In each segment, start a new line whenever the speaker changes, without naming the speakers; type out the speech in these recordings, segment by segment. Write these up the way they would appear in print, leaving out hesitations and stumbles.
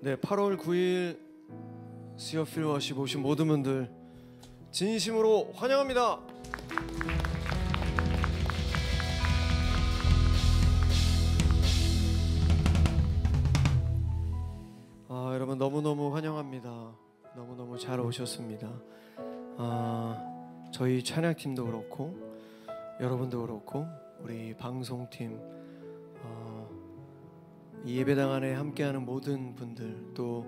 네, 8월 9일 시어필 워십 오신 모든 분들 진심으로 환영합니다. 여러분 너무너무 환영합니다. 너무너무 잘 오셨습니다. 저희 찬양팀도 그렇고 여러분도 그렇고 우리 방송팀, 이 예배당 안에 함께하는 모든 분들, 또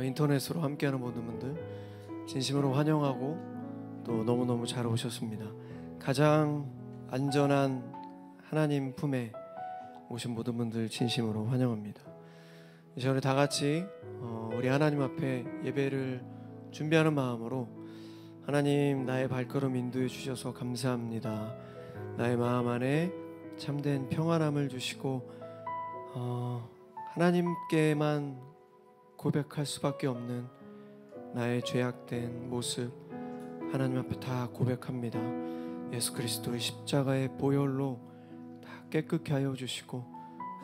인터넷으로 함께하는 모든 분들 진심으로 환영하고 또 너무너무 잘 오셨습니다. 가장 안전한 하나님 품에 오신 모든 분들 진심으로 환영합니다. 이 시간에 다 같이 우리 하나님 앞에 예배를 준비하는 마음으로, 하나님 나의 발걸음 인도해 주셔서 감사합니다. 나의 마음 안에 참된 평안함을 주시고 하나님께만 고백할 수밖에 없는 나의 죄악된 모습 하나님 앞에 다 고백합니다. 예수 그리스도의 십자가의 보혈로 다 깨끗게 하여 주시고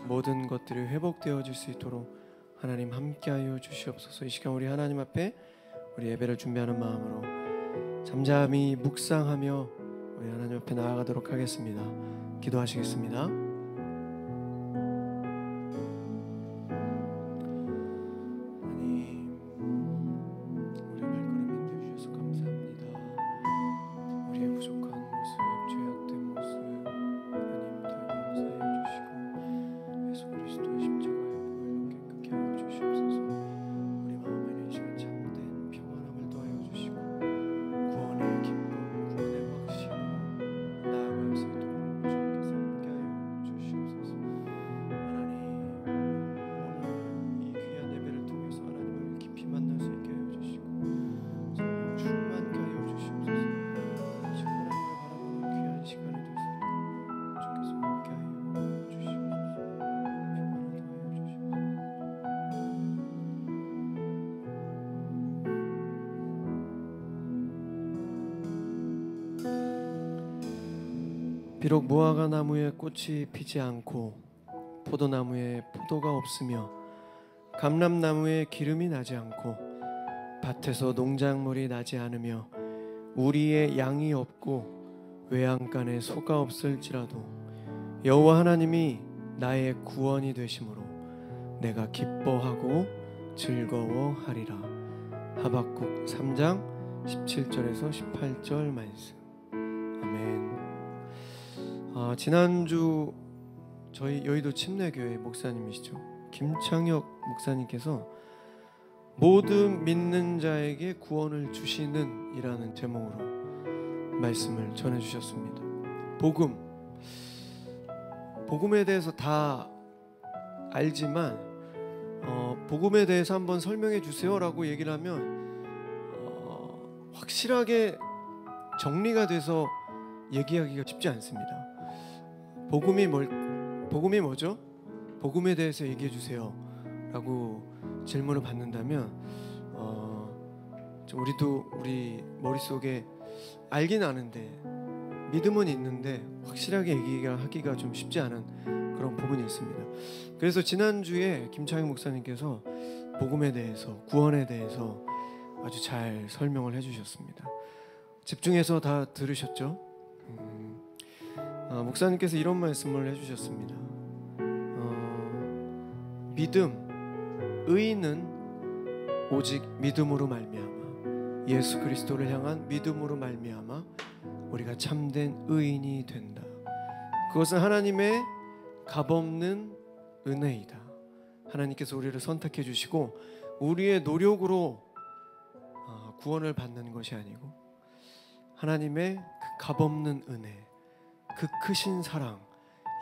모든 것들이 회복되어질 수 있도록 하나님 함께하여 주시옵소서. 이 시간 우리 하나님 앞에 우리 예배를 준비하는 마음으로 잠잠히 묵상하며 우리 하나님 앞에 나아가도록 하겠습니다. 기도하시겠습니다. 비록 무화과 나무에 꽃이 피지 않고 포도나무에 포도가 없으며 감람나무에 기름이 나지 않고 밭에서 농작물이 나지 않으며 우리의 양이 없고 외양간에 소가 없을지라도 여호와 하나님이 나의 구원이 되심으로 내가 기뻐하고 즐거워하리라. 하박국 3장 17절에서 18절 말씀. 아멘. 지난주 저희 여의도 침례교회 목사님이시죠, 김창혁 목사님께서 모든 믿는 자에게 구원을 주시는 이라는 제목으로 말씀을 전해주셨습니다. 복음에 대해서 다 알지만 복음에 대해서 한번 설명해 주세요라고 얘기를 하면 확실하게 정리가 돼서 얘기하기가 쉽지 않습니다. 복음이 뭐죠? 복음에 대해서 얘기해 주세요 라고 질문을 받는다면 우리 머릿속에 알긴 아는데 믿음은 있는데 확실하게 얘기하기가 좀 쉽지 않은 그런 부분이 있습니다. 그래서 지난주에 김창희 목사님께서 복음에 대해서, 구원에 대해서 아주 잘 설명을 해주셨습니다. 집중해서 다 들으셨죠? 목사님께서 이런 말씀을 해주셨습니다. 의인은 오직 믿음으로 말미암아, 예수 그리스도를 향한 믿음으로 말미암아 우리가 참된 의인이 된다. 그것은 하나님의 값없는 은혜이다. 하나님께서 우리를 선택해 주시고 우리의 노력으로 구원을 받는 것이 아니고 하나님의 그 값없는 은혜, 그 크신 사랑,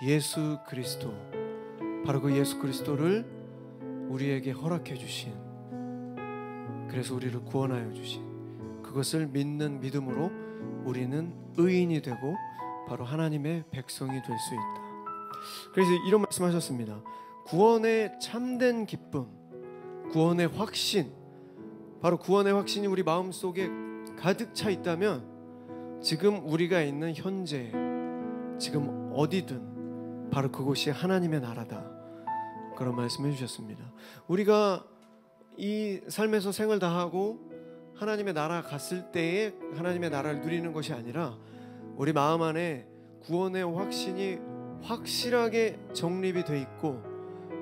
예수 그리스도, 바로 그 예수 그리스도를 우리에게 허락해 주신, 그래서 우리를 구원하여 주신 그것을 믿는 믿음으로 우리는 의인이 되고 바로 하나님의 백성이 될 수 있다. 그래서 이런 말씀하셨습니다. 구원의 참된 기쁨, 구원의 확신, 바로 구원의 확신이 우리 마음속에 가득 차 있다면 지금 우리가 있는 현재, 지금 어디든 바로 그곳이 하나님의 나라다. 그런 말씀해 주셨습니다. 우리가 이 삶에서 생을 다하고 하나님의 나라 갔을 때에 하나님의 나라를 누리는 것이 아니라 우리 마음 안에 구원의 확신이 확실하게 정립이 돼 있고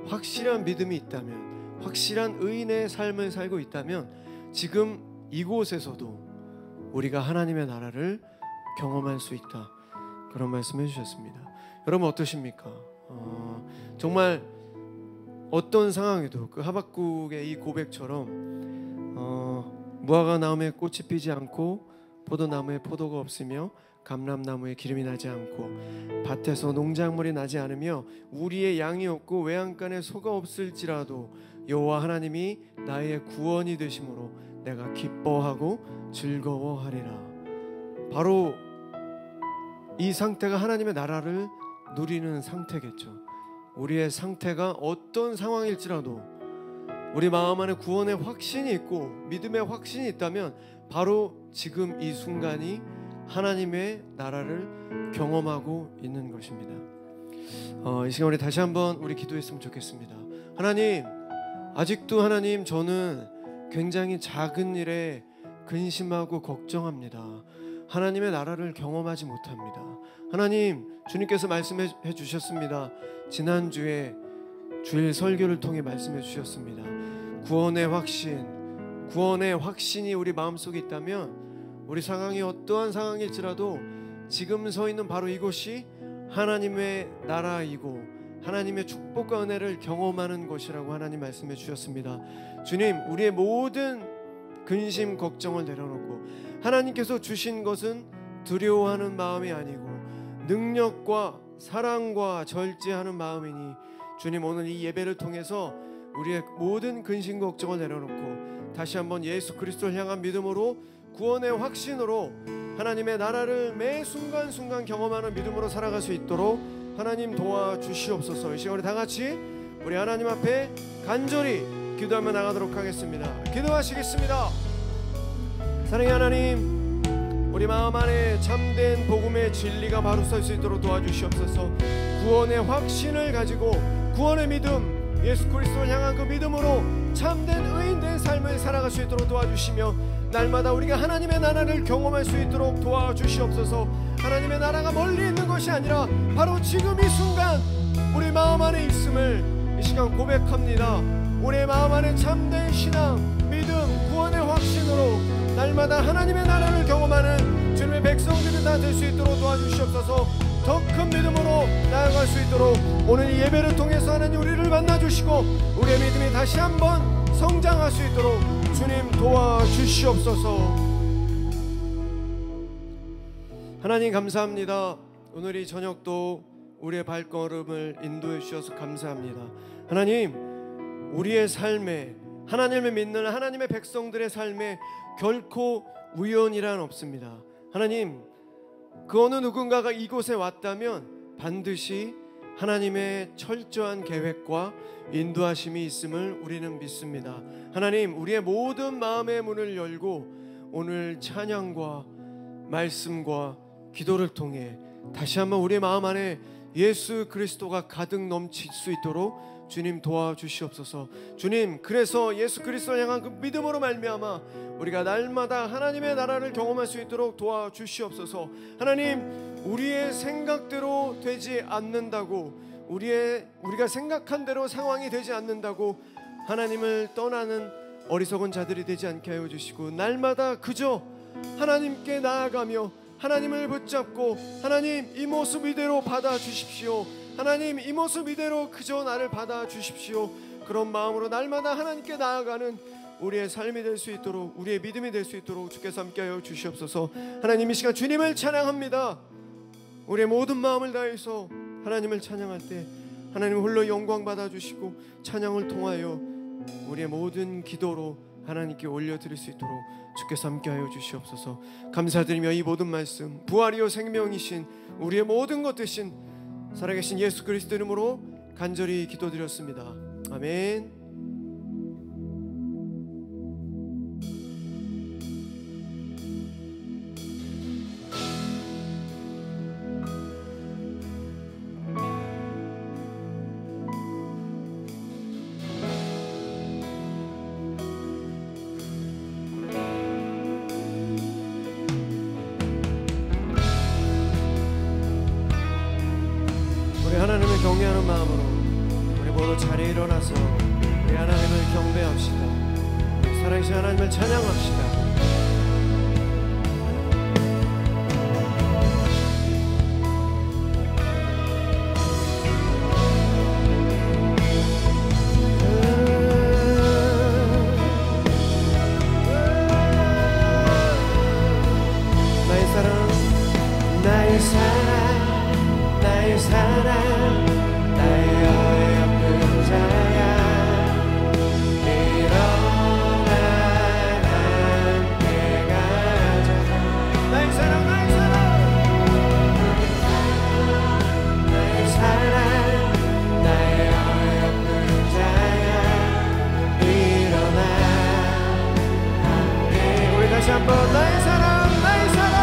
확실한 믿음이 있다면, 확실한 의인의 삶을 살고 있다면 지금 이곳에서도 우리가 하나님의 나라를 경험할 수 있다. 그런 말씀해 주셨습니다. 여러분 어떠십니까? 정말 어떤 상황에도 그 하박국의 이 고백처럼 무화과 나무에 꽃이 피지 않고 포도나무에 포도가 없으며 감람나무에 기름이 나지 않고 밭에서 농작물이 나지 않으며 우리의 양이 없고 외양간에 소가 없을지라도 여호와 하나님이 나의 구원이 되심으로 내가 기뻐하고 즐거워하리라. 바로 이 상태가 하나님의 나라를 누리는 상태겠죠. 우리의 상태가 어떤 상황일지라도 우리 마음 안에 구원의 확신이 있고 믿음의 확신이 있다면 바로 지금 이 순간이 하나님의 나라를 경험하고 있는 것입니다. 이 시간 우리 다시 한번 우리 기도했으면 좋겠습니다. 하나님, 아직도 하나님 저는 굉장히 작은 일에 근심하고 걱정합니다. 하나님의 나라를 경험하지 못합니다. 하나님, 주님께서 말씀해 주셨습니다. 지난주에 주일 설교를 통해 말씀해 주셨습니다. 구원의 확신이 우리 마음속에 있다면 우리 상황이 어떠한 상황일지라도 지금 서 있는 바로 이곳이 하나님의 나라이고 하나님의 축복과 은혜를 경험하는 것이라고 하나님 말씀해 주셨습니다. 주님, 우리의 모든 근심 걱정을 내려놓고 하나님께서 주신 것은 두려워하는 마음이 아니고 능력과 사랑과 절제하는 마음이니 주님, 오늘 이 예배를 통해서 우리의 모든 근심 걱정을 내려놓고 다시 한번 예수 그리스도를 향한 믿음으로 구원의 확신으로 하나님의 나라를 매 순간순간 경험하는 믿음으로 살아갈 수 있도록 하나님 도와주시옵소서. 이 시간 우리 다같이 우리 하나님 앞에 간절히 기도하며 나가도록 하겠습니다. 기도하시겠습니다. 사랑의 하나님, 우리 마음 안에 참된 복음의 진리가 바로 설 수 있도록 도와주시옵소서. 구원의 확신을 가지고 구원의 믿음, 예수 그리스도를 향한 그 믿음으로 참된 의인된 삶을 살아갈 수 있도록 도와주시며 날마다 우리가 하나님의 나라를 경험할 수 있도록 도와주시옵소서. 하나님의 나라가 멀리 있는 것이 아니라 바로 지금 이 순간 우리 마음 안에 있음을 이 시간 고백합니다. 우리의 마음 안에 참된 신앙, 믿음, 구원의 확신으로 날마다 하나님의 나라를 경험하는 주님의 백성들이 다 될 수 있도록 도와주시옵소서. 더 큰 믿음으로 나아갈 수 있도록 오늘 이 예배를 통해서 하나님 우리를 만나주시고 우리의 믿음이 다시 한번 성장할 수 있도록 주님 도와주시옵소서. 하나님 감사합니다. 오늘 이 저녁도 우리의 발걸음을 인도해 주셔서 감사합니다. 하나님, 우리의 삶에 하나님을 믿는 하나님의 백성들의 삶에 결코 우연이란 없습니다. 하나님, 그 어느 누군가가 이곳에 왔다면 반드시 하나님의 철저한 계획과 인도하심이 있음을 우리는 믿습니다. 하나님, 우리의 모든 마음의 문을 열고 오늘 찬양과 말씀과 기도를 통해 다시 한번 우리의 마음 안에 예수 그리스도가 가득 넘칠 수 있도록 주님 도와주시옵소서. 주님, 그래서 예수 그리스도를 향한 그 믿음으로 말미암아 우리가 날마다 하나님의 나라를 경험할 수 있도록 도와주시옵소서. 하나님, 우리의 생각대로 되지 않는다고, 우리가 생각한 대로 상황이 되지 않는다고 하나님을 떠나는 어리석은 자들이 되지 않게 하여 주시고 날마다 그저 하나님께 나아가며 하나님을 붙잡고 하나님, 이 모습 이대로 받아주십시오. 하나님, 이 모습 이대로 그저 나를 받아주십시오. 그런 마음으로 날마다 하나님께 나아가는 우리의 삶이 될 수 있도록, 우리의 믿음이 될 수 있도록 주께서 함께하여 주시옵소서. 하나님, 이 시간 주님을 찬양합니다. 우리의 모든 마음을 다해서 하나님을 찬양할 때 하나님 홀로 영광 받아주시고 찬양을 통하여 우리의 모든 기도로 하나님께 올려드릴 수 있도록 주께서 함께하여 주시옵소서. 감사드리며 이 모든 말씀 부활이요 생명이신 우리의 모든 것 되신 살아계신 예수 그리스도 이름으로 간절히 기도드렸습니다. 아멘. 경외하는 마음으로 우리 모두 자리에 일어나서 우리 하나님을 경배합시다. 우리 살아계신 하나님을 찬양합시다.
나의 사랑 나의 어여쁜 자야 일어나 함께 가자 나의 사랑 나의 사랑 나의 사랑 나의 어여쁜 자야 일어나 함께 우리 다시 한번 나의 사랑 나의 사랑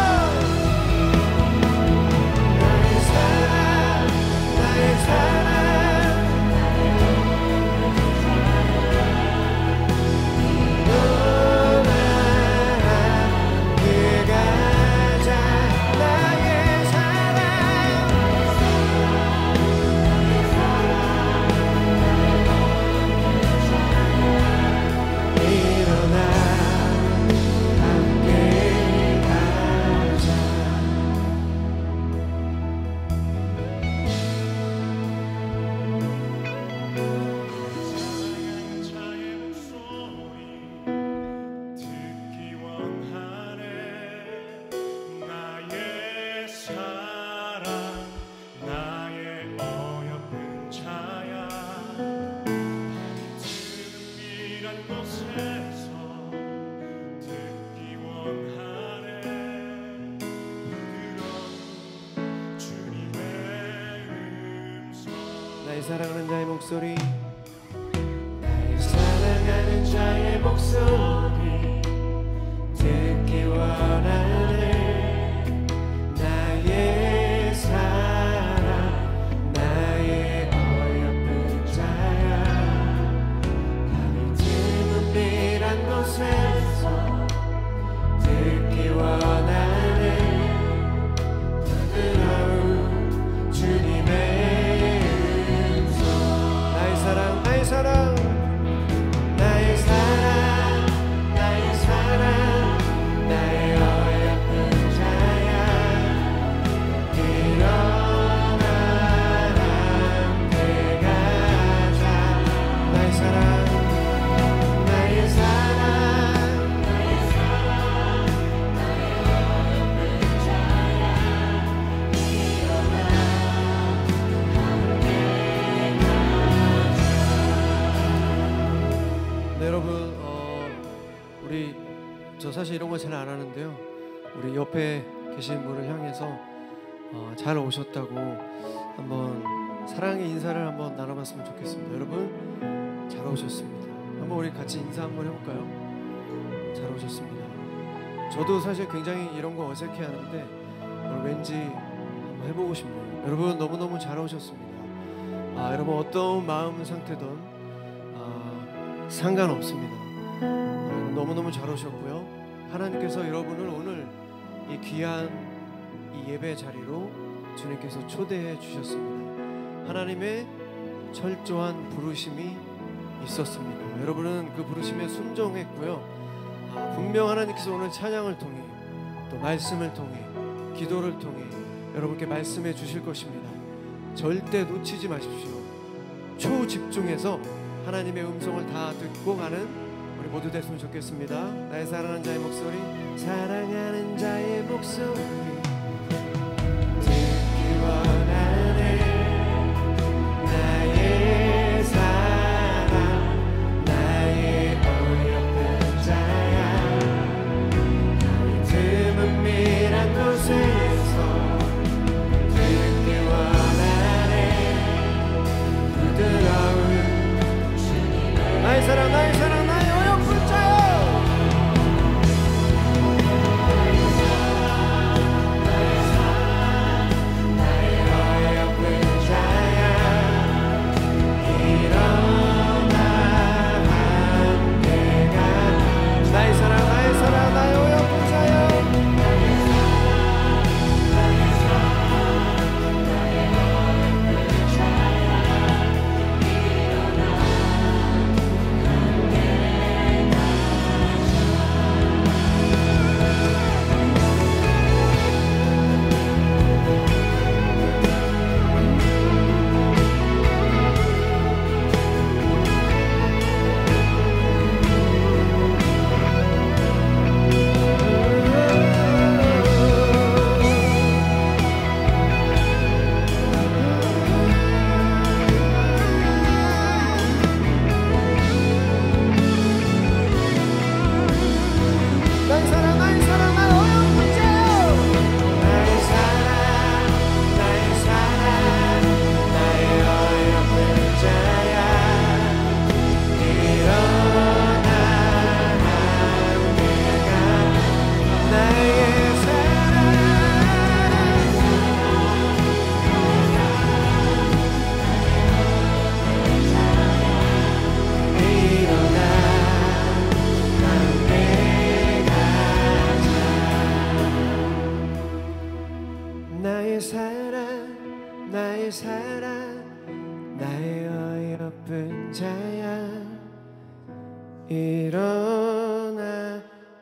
나의 사랑하는 자의 목소리 나의 사랑하는 자의 목소리 듣기 원하네 나의 사랑 나의 어여쁜 자야 밤이 드문 비란 곳에서 듣기 원하네 부드러운 주님의 나의 사랑 나의 사랑 나의 사랑 나의 사랑 나의 어여쁜 자야 일어나 함께 가자 나의 사랑 나의 사랑 나의 사랑 나의 어여쁜 자야 일어나 함께
네, 여러분 우리 저 사실 이런 거 잘 안 하는데요. 우리 옆에 계신 분을 향해서 잘 오셨다고 한번 사랑의 인사를 한번 나눠봤으면 좋겠습니다. 여러분 잘 오셨습니다. 한번 우리 같이 인사 한번 해볼까요? 잘 오셨습니다. 저도 사실 굉장히 이런 거 어색해하는데 오늘 왠지 한번 해보고 싶네요. 여러분 너무너무 잘 오셨습니다. 여러분 어떤 마음 상태든 상관없습니다. 너무너무 잘 오셨고요. 하나님께서 여러분을 오늘 이 귀한 이 예배 자리로 주님께서 초대해 주셨습니다. 하나님의 철저한 부르심이 있었습니다. 여러분은 그 부르심에 순종했고요. 분명 하나님께서 오늘 찬양을 통해 또 말씀을 통해 기도를 통해 여러분께 말씀해 주실 것입니다. 절대 놓치지 마십시오. 초집중해서 하나님의 음성을 다 듣고 가는 우리 모두 됐으면 좋겠습니다. 나의 사랑하는 자의 목소리 사랑하는 자의 목소리 듣기 원하네 나의 사랑 나의 어여쁜 자야 드문 미란 곳에서 듣기 원하네 부드러운 나의 사랑 나의 사랑 나의 어여쁜 자야 사랑 나의 어여쁜 자야 일어나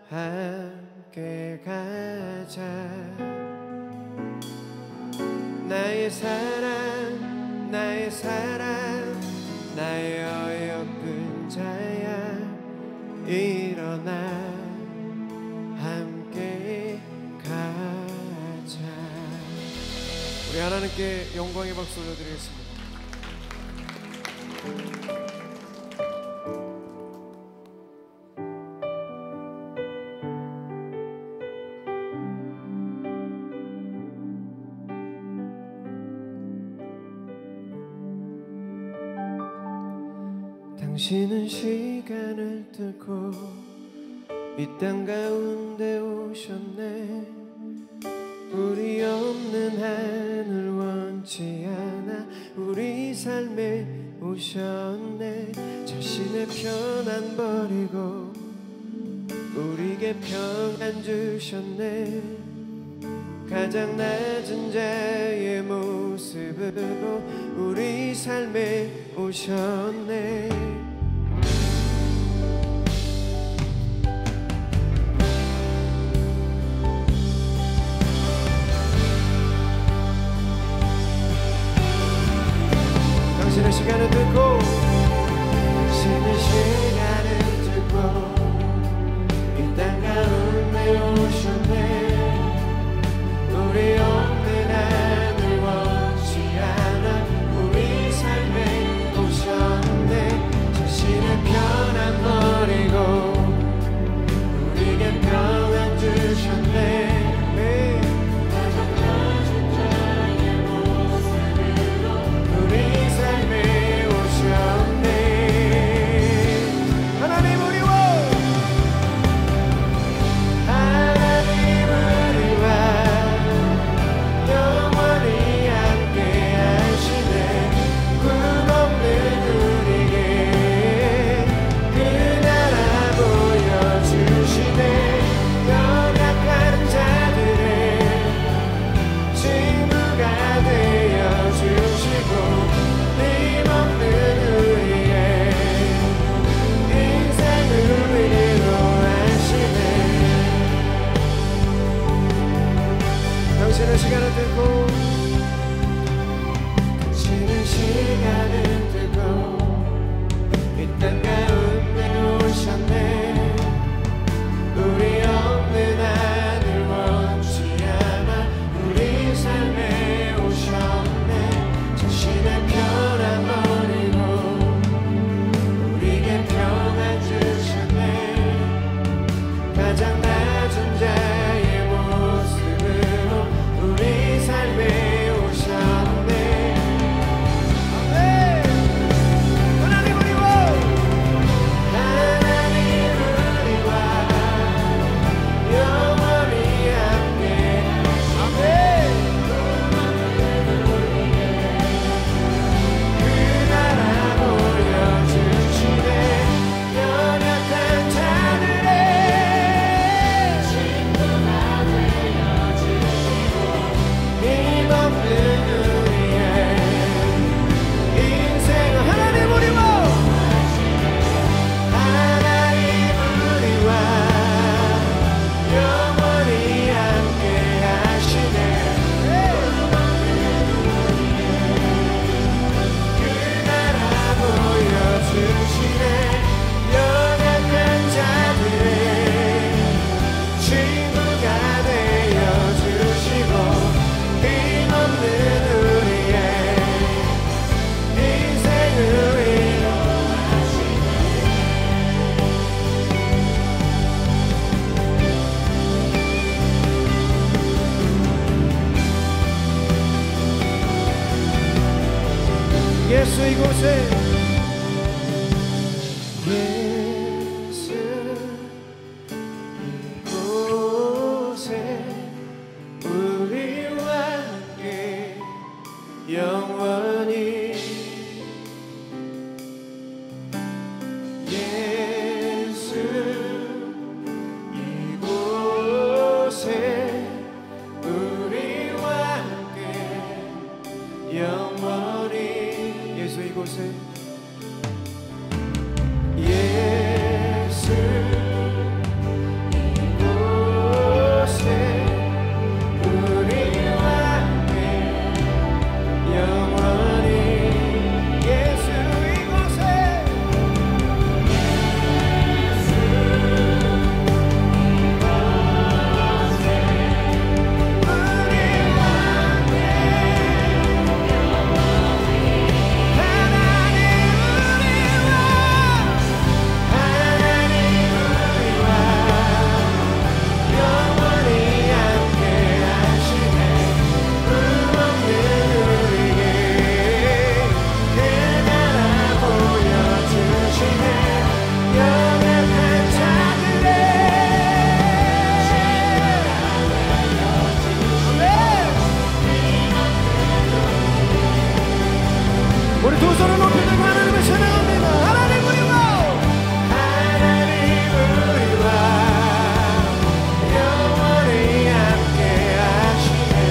함께 가자 나의 사랑 나의 사랑 나의 어여쁜 자야 일어나 함께 가자. 우리 하나님께 영광의 박수 올려드리겠습니다. 당신은 시간을 뚫고 이 땅 가운데 오셨네 우리 없는 하늘 원치 않아 우리 삶에 오셨네 자신의 편안 버리고 우리에게 평안 주셨네 가장 낮은 자의 모습으로 우리 삶에 오셨네 당신의 시간을 듣고 당신의 시간을 듣고 이 땅 가운데 오셨네 우리 없는 하늘 원치 않아 우리 삶에 오셨네 자신의 편안 버리고 우리에게 평안 주셨네 당신의 시간을 듣고 당신의 시간을 듣고 이 땅 가운데 오셨네 우리 없는 하늘 원치 않아 우리 삶에 오셨네 자신의 편안 버리고 우리에게 평안 주셨네 가장 낮은 자의 모습으로 우리 삶에 오셨네 하나님 우리와 영원히 함께 그 나라 보여주시네 연약한 자들의 친구가 되어주시고 힘없는 우리의 인생을 하나님 우리와 영원히 함께 하시네 그 나라 보여주시네 연약한 자들의 친구가 되어주시고 힘없는 우리의 인생을 위로하시네 예수 이곳에 예수 이곳에 우리와 함께 영원히 예수 이곳에 우리와 함께 영원히 이곳에
예수 이곳에 우리와 함께 영원히 예수 이곳에
우리 두 손을 높이 들고 하나님을 찬양합니다. 하나님 우리와
영원히 함께 하시네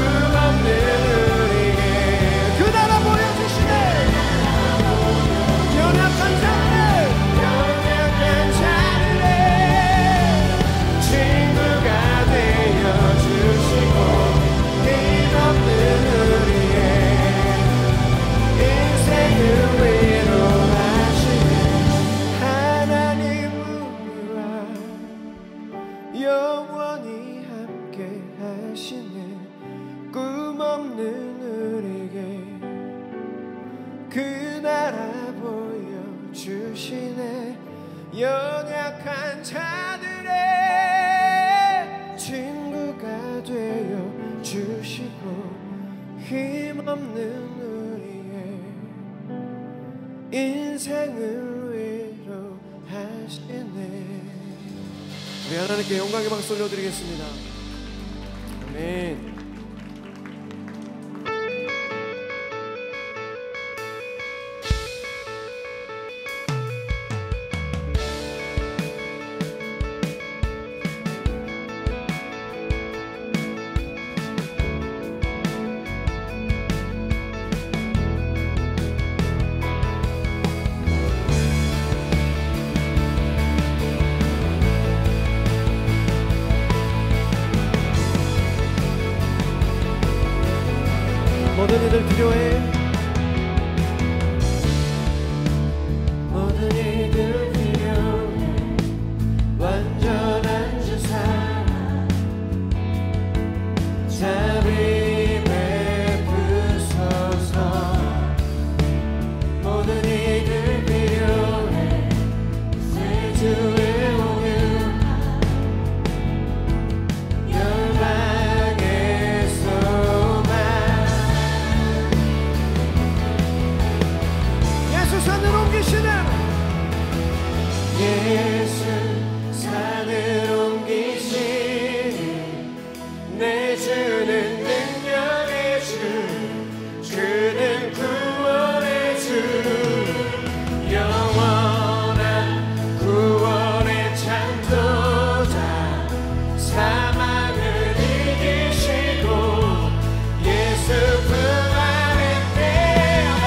꿈없는 우리에게
그 나라 보여주시네. 연약한
자들의 친구가 되어주시고 힘없는 우리의 인생을 위로하시네 하나님 우리와 영원히 함께 하시네 꿈없는 우리에게 그 나라 보여주시네 연약한 자들의 친구가 되어주시고 힘없는 우리의 인생을 위로하시네.
우리 하나님께 영광의 박수 올려드리겠습니다. 아멘. 모든 이들 필요해.
모든 이들 필요해 완전한 주 사랑 자비 베푸소서 모든 이들 필요해 새 주의 오유 열방의 소망
예수 산을 옮기시는
예수 산을 옮기시니 내 주는 능력의 주 그는 구원의 주 영원한 구원의 창조자 사망을 이기시고 예수 부활했네 아멘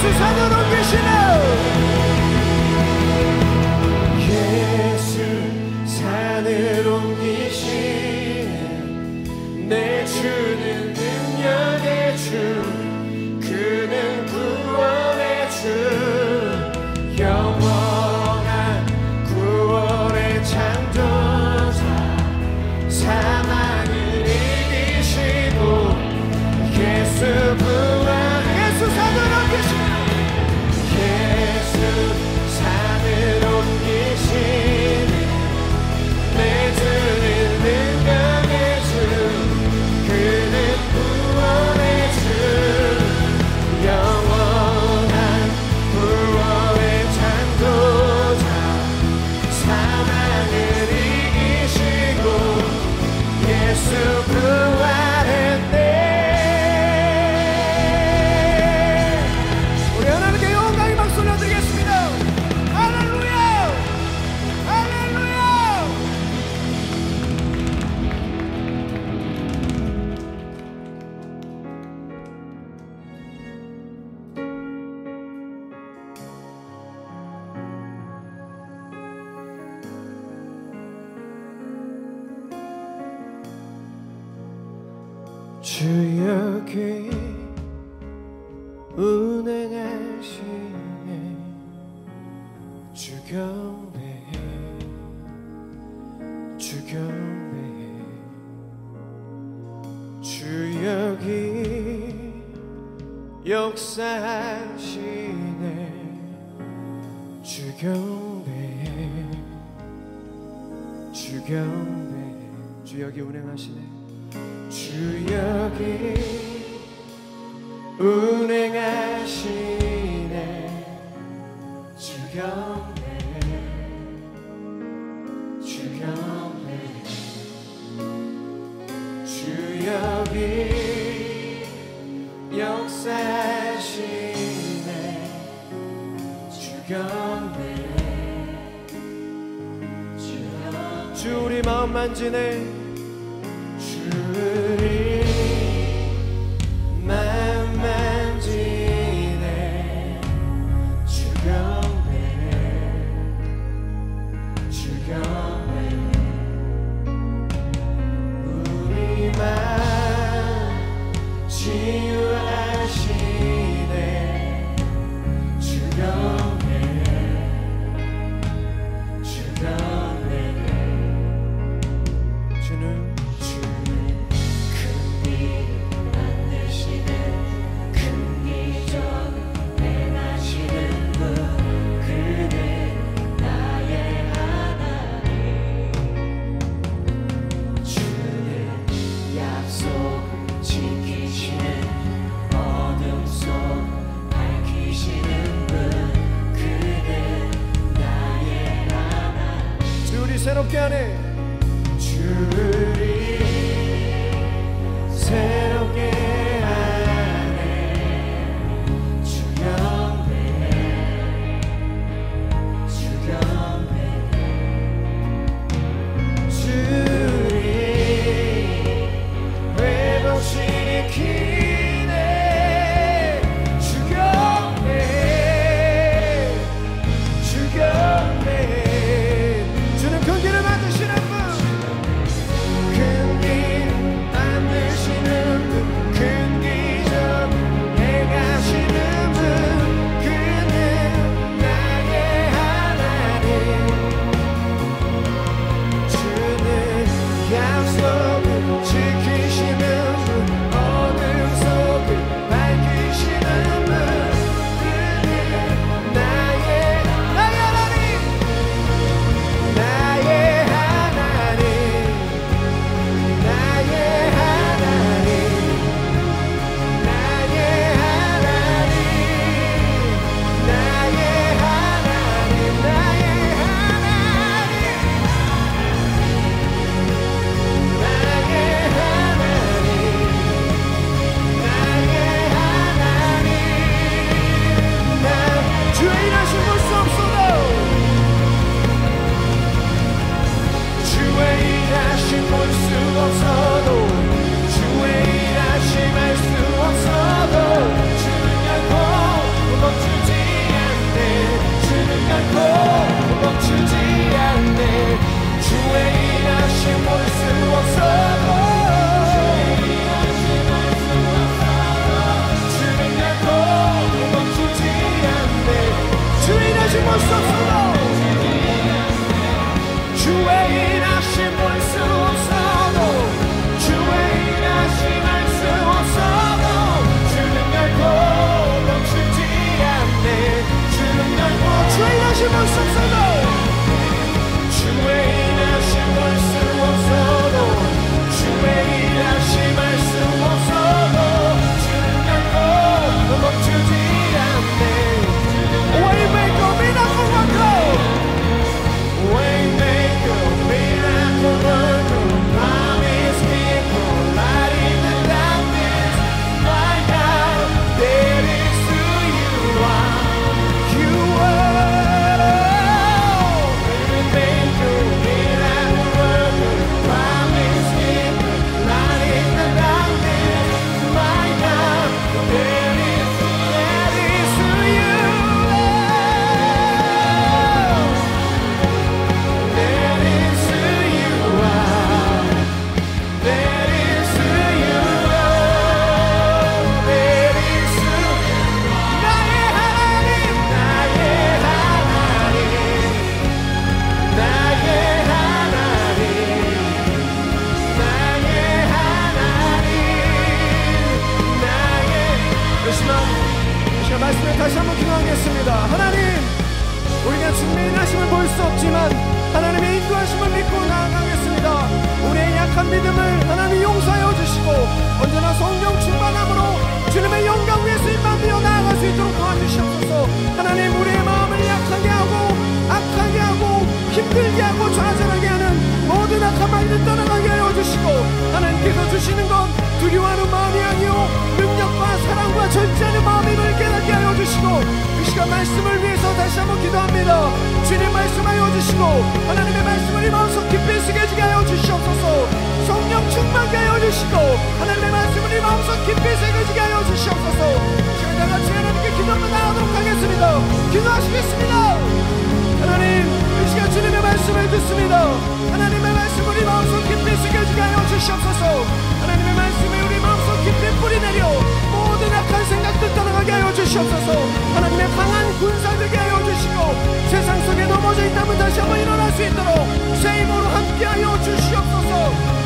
예수 산으로 옮기시네.
예수 산으로 옮기시네. 내 주는 능력의 주, 그는 구원의 주, 영원한 구원의 창조자, 사망을 이기시고 예수 부활. 예수 산으로 옮기시네. 예수 산으로 옮기시네. 내 주는 능력의 주, 그는 구원의 주, 영원한 구원의 창조자, 사망을 이기시고 예수 부활했네.
우리 하나님께 영광의 박수 올려드리겠습니다. 할렐루야, 할렐루야.
주 여기 운행하시네. 주 경배해, 주 경배해. 주 여기 역사하시네. 주 경배해, 주 경배해.
주 여기 운행하시네.
주 여기 운행하시네. 주 경배해, 주 경배해. 주 여기 역사하시네. 주 경배해,
주 우리 마음 만지네.
주리 마음 만지네. 주 경배해, 주 경배해. 우리 마음 치유하시네. 주 경배해, 주 경배해.
주는 새롭게 하네.
주를 새롭게 하네. 주 경배해, 주 경배해. 주를 회복시키네. 주 경배해, 주 경배해.
주는 긍휼을 만드시는 말씀에 다시 한번 기도하겠습니다. 하나님, 우리가 주님의 인하심을 볼 수 없지만 하나님의 인도하심을 믿고 나아가겠습니다. 우리의 약한 믿음을 하나님 용서하여 주시고 언제나 성령 충만함으로 주님의 영광 위에서 임하며 나아갈 수 있도록 도와주시옵소서. 하나님, 우리의 마음을 약하게 하고 악하게 하고 힘들게 하고 좌절하게 하는 모든 악한 마음을 떠나가게 하여 주시고, 하나님께서 주시는 건 두려워하는 마음이 아니요 능력과 사랑과 절제하는 마음임을 깨닫게 하여 주시고, 이 시간 말씀을 위해서 다시 한번 기도합니다. 주님 말씀하여 주시고 하나님의 말씀을 이 마음속 깊이 새겨지게 하여 주시옵소서. 성령 충만케 하여 주시고 하나님의 말씀을 이 마음속 깊이 새겨지게 하여 주시옵소서. 지금 다 같이 하나님께 기도하며 나아가도록 하겠습니다. 기도하시겠습니다. 하나님, 이 시간 주님의 말씀을 듣습니다. 하나님의 말씀을 이 마음속 깊이 새겨지게 하여 주시옵소서. 하나님의 말씀이 우리 마음속 깊이 뿌리내려 모든 악한 생각들 떠나가게 하여 주시옵소서. 하나님의 강한 군사 되게 하여 주시고 세상 속에 넘어져 있다면 다시 한번 일어날 수 있도록 새 힘으로 함께 하여 주시옵소서.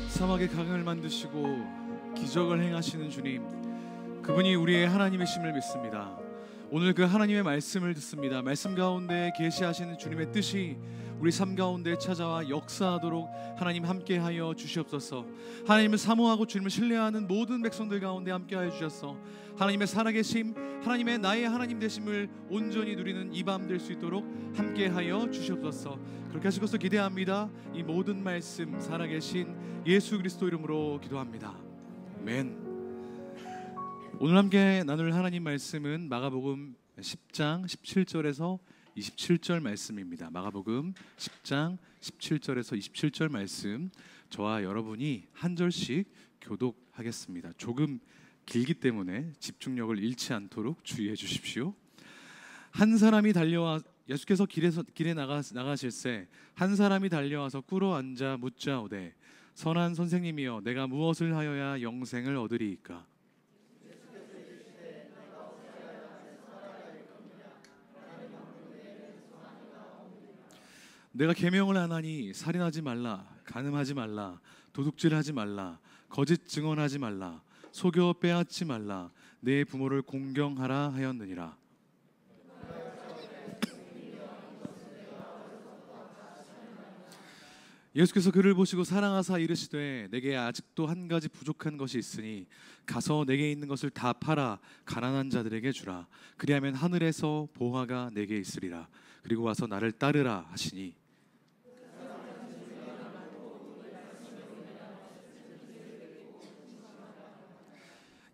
사막의 강을 만드시고 기적을 행하시는 주님, 그분이 우리의 하나님이심을 믿습니다. 오늘 그 하나님의 말씀을 듣습니다. 말씀 가운데 계시하시는 주님의 뜻이 우리 삶 가운데 찾아와 역사하도록 하나님 함께하여 주시옵소서. 하나님을 사모하고 주님을 신뢰하는 모든 백성들 가운데 함께하여 주셔서 하나님의 살아계심, 하나님의 나의 하나님 되심을 온전히 누리는 이 밤 될 수 있도록 함께하여 주시옵소서. 그렇게 하시고서 기대합니다. 이 모든 말씀 살아계신 예수 그리스도 이름으로 기도합니다. 아멘. 오늘 함께 나눌 하나님 말씀은 마가복음 10장 17절에서 27절 말씀입니다. 마가복음 10장 17절에서 27절 말씀, 저와 여러분이 한 절씩 교독하겠습니다. 조금 길기 때문에 집중력을 잃지 않도록 주의해 주십시오. 한 사람이 달려와 예수께서 길에 나가실새 한 사람이 달려와서 꿇어 앉아 묻자오되 선한 선생님이여 내가 무엇을 하여야 영생을 얻으리이까? 내가 계명을 하나니 살인하지 말라, 간음하지 말라, 도둑질하지 말라, 거짓 증언하지 말라, 속여 빼앗지 말라, 내 부모를 공경하라 하였느니라. 예수께서 그를 보시고 사랑하사 이르시되 내게 아직도 한 가지 부족한 것이 있으니 가서 내게 있는 것을 다 팔아 가난한 자들에게 주라. 그리하면 하늘에서 보화가 내게 있으리라. 그리고 와서 나를 따르라 하시니,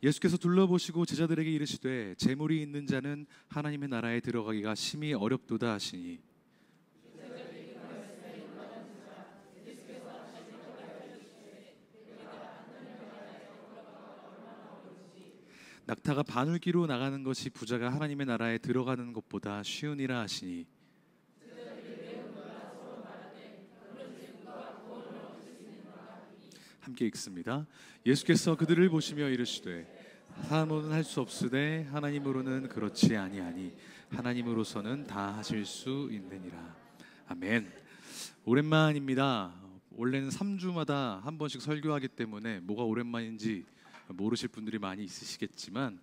예수께서 둘러보시고 제자들에게 이르시되 재물이 있는 자는 하나님의 나라에 들어가기가 심히 어렵도다 하시니, 낙타가 바늘기로 나가는 것이 부자가 하나님의 나라에 들어가는 것보다 쉬우니라 하시니, 함께 읽습니다. 예수께서 그들을 보시며 이르시되 사람으로는 할 수 없으되 하나님으로는 그렇지 아니하니 하나님으로서는 다 하실 수 있느니라. 아멘. 오랜만입니다. 원래는 3주마다 한 번씩 설교하기 때문에 뭐가 오랜만인지 모르실 분들이 많이 있으시겠지만,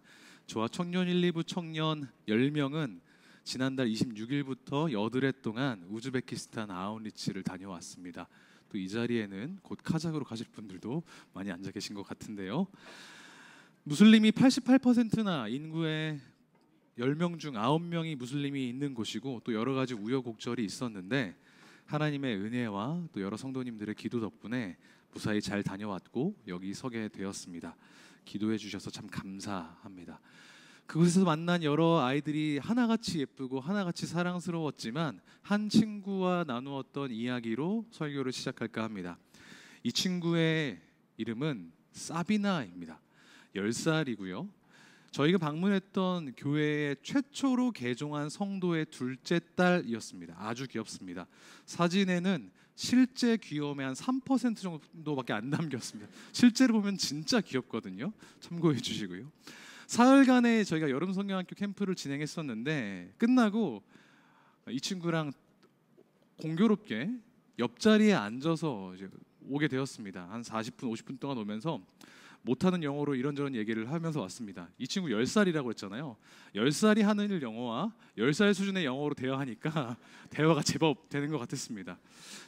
저와 청년 1, 2부 청년 10명은 지난달 26일부터 8회 동안 우즈베키스탄 아웃리치를 다녀왔습니다. 또 이 자리에는 곧 카자흐로 가실 분들도 많이 앉아 계신 것 같은데요. 무슬림이 88%나 인구의 10명 중 9명이 무슬림이 있는 곳이고 또 여러 가지 우여곡절이 있었는데 하나님의 은혜와 또 여러 성도님들의 기도 덕분에 무사히 잘 다녀왔고 여기 서게 되었습니다. 기도해 주셔서 참 감사합니다. 그곳에서 만난 여러 아이들이 하나같이 예쁘고 하나같이 사랑스러웠지만 한 친구와 나누었던 이야기로 설교를 시작할까 합니다. 이 친구의 이름은 사비나입니다. 10살이고요. 저희가 방문했던 교회에 최초로 개종한 성도의 둘째 딸이었습니다. 아주 귀엽습니다. 사진에는 실제 귀여움의 한 3% 정도밖에 안 담겼습니다. 실제로 보면 진짜 귀엽거든요. 참고해 주시고요. 사흘간의 저희가 여름 성경학교 캠프를 진행했었는데 끝나고 이 친구랑 공교롭게 옆자리에 앉아서 이제 오게 되었습니다. 한 40분, 50분 동안 오면서 못하는 영어로 이런저런 얘기를 하면서 왔습니다. 이 친구 10살이라고 했잖아요. 10살이 하는 영어와 10살 수준의 영어로 대화하니까 대화가 제법 되는 것 같았습니다.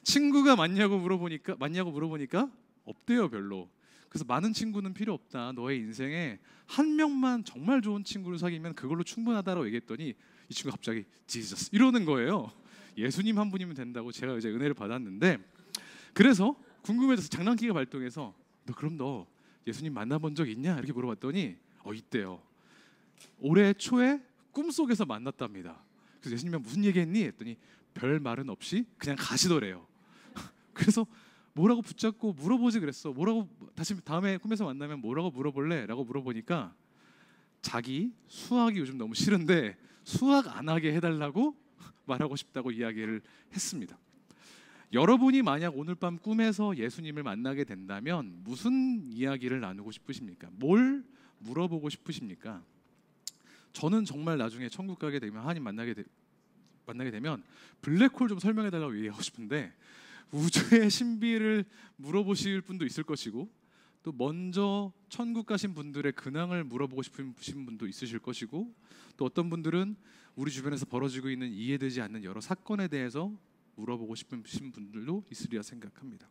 친구가 맞냐고 물어보니까 없대요, 별로. 그래서 많은 친구는 필요 없다. 너의 인생에 한 명만 정말 좋은 친구를 사귀면 그걸로 충분하다라고 얘기했더니 이 친구가 갑자기 지저스 이러는 거예요. 예수님 한 분이면 된다고 제가 이제 은혜를 받았는데, 그래서 궁금해져서 장난기가 발동해서 너 예수님 만나본 적 있냐? 이렇게 물어봤더니 있대요. 올해 초에 꿈속에서 만났답니다. 그래서 예수님이 무슨 얘기했니? 했더니 별 말은 없이 그냥 가시더래요. 그래서 뭐라고 붙잡고 물어보지 그랬어. 뭐라고 다시 다음에 꿈에서 만나면 뭐라고 물어볼래? 라고 물어보니까 자기 수학이 요즘 너무 싫은데 수학 안 하게 해달라고 말하고 싶다고 이야기를 했습니다. 여러분이 만약 오늘 밤 꿈에서 예수님을 만나게 된다면 무슨 이야기를 나누고 싶으십니까? 뭘 물어보고 싶으십니까? 저는 정말 나중에 천국 가게 되면 하나님 만나게 되면 블랙홀 좀 설명해 달라고 얘기하고 싶은데, 우주의 신비를 물어보실 분도 있을 것이고 또 먼저 천국 가신 분들의 근황을 물어보고 싶으신 분도 있으실 것이고, 또 어떤 분들은 우리 주변에서 벌어지고 있는 이해되지 않는 여러 사건에 대해서 물어보고 싶으신 분들도 있으리라 생각합니다.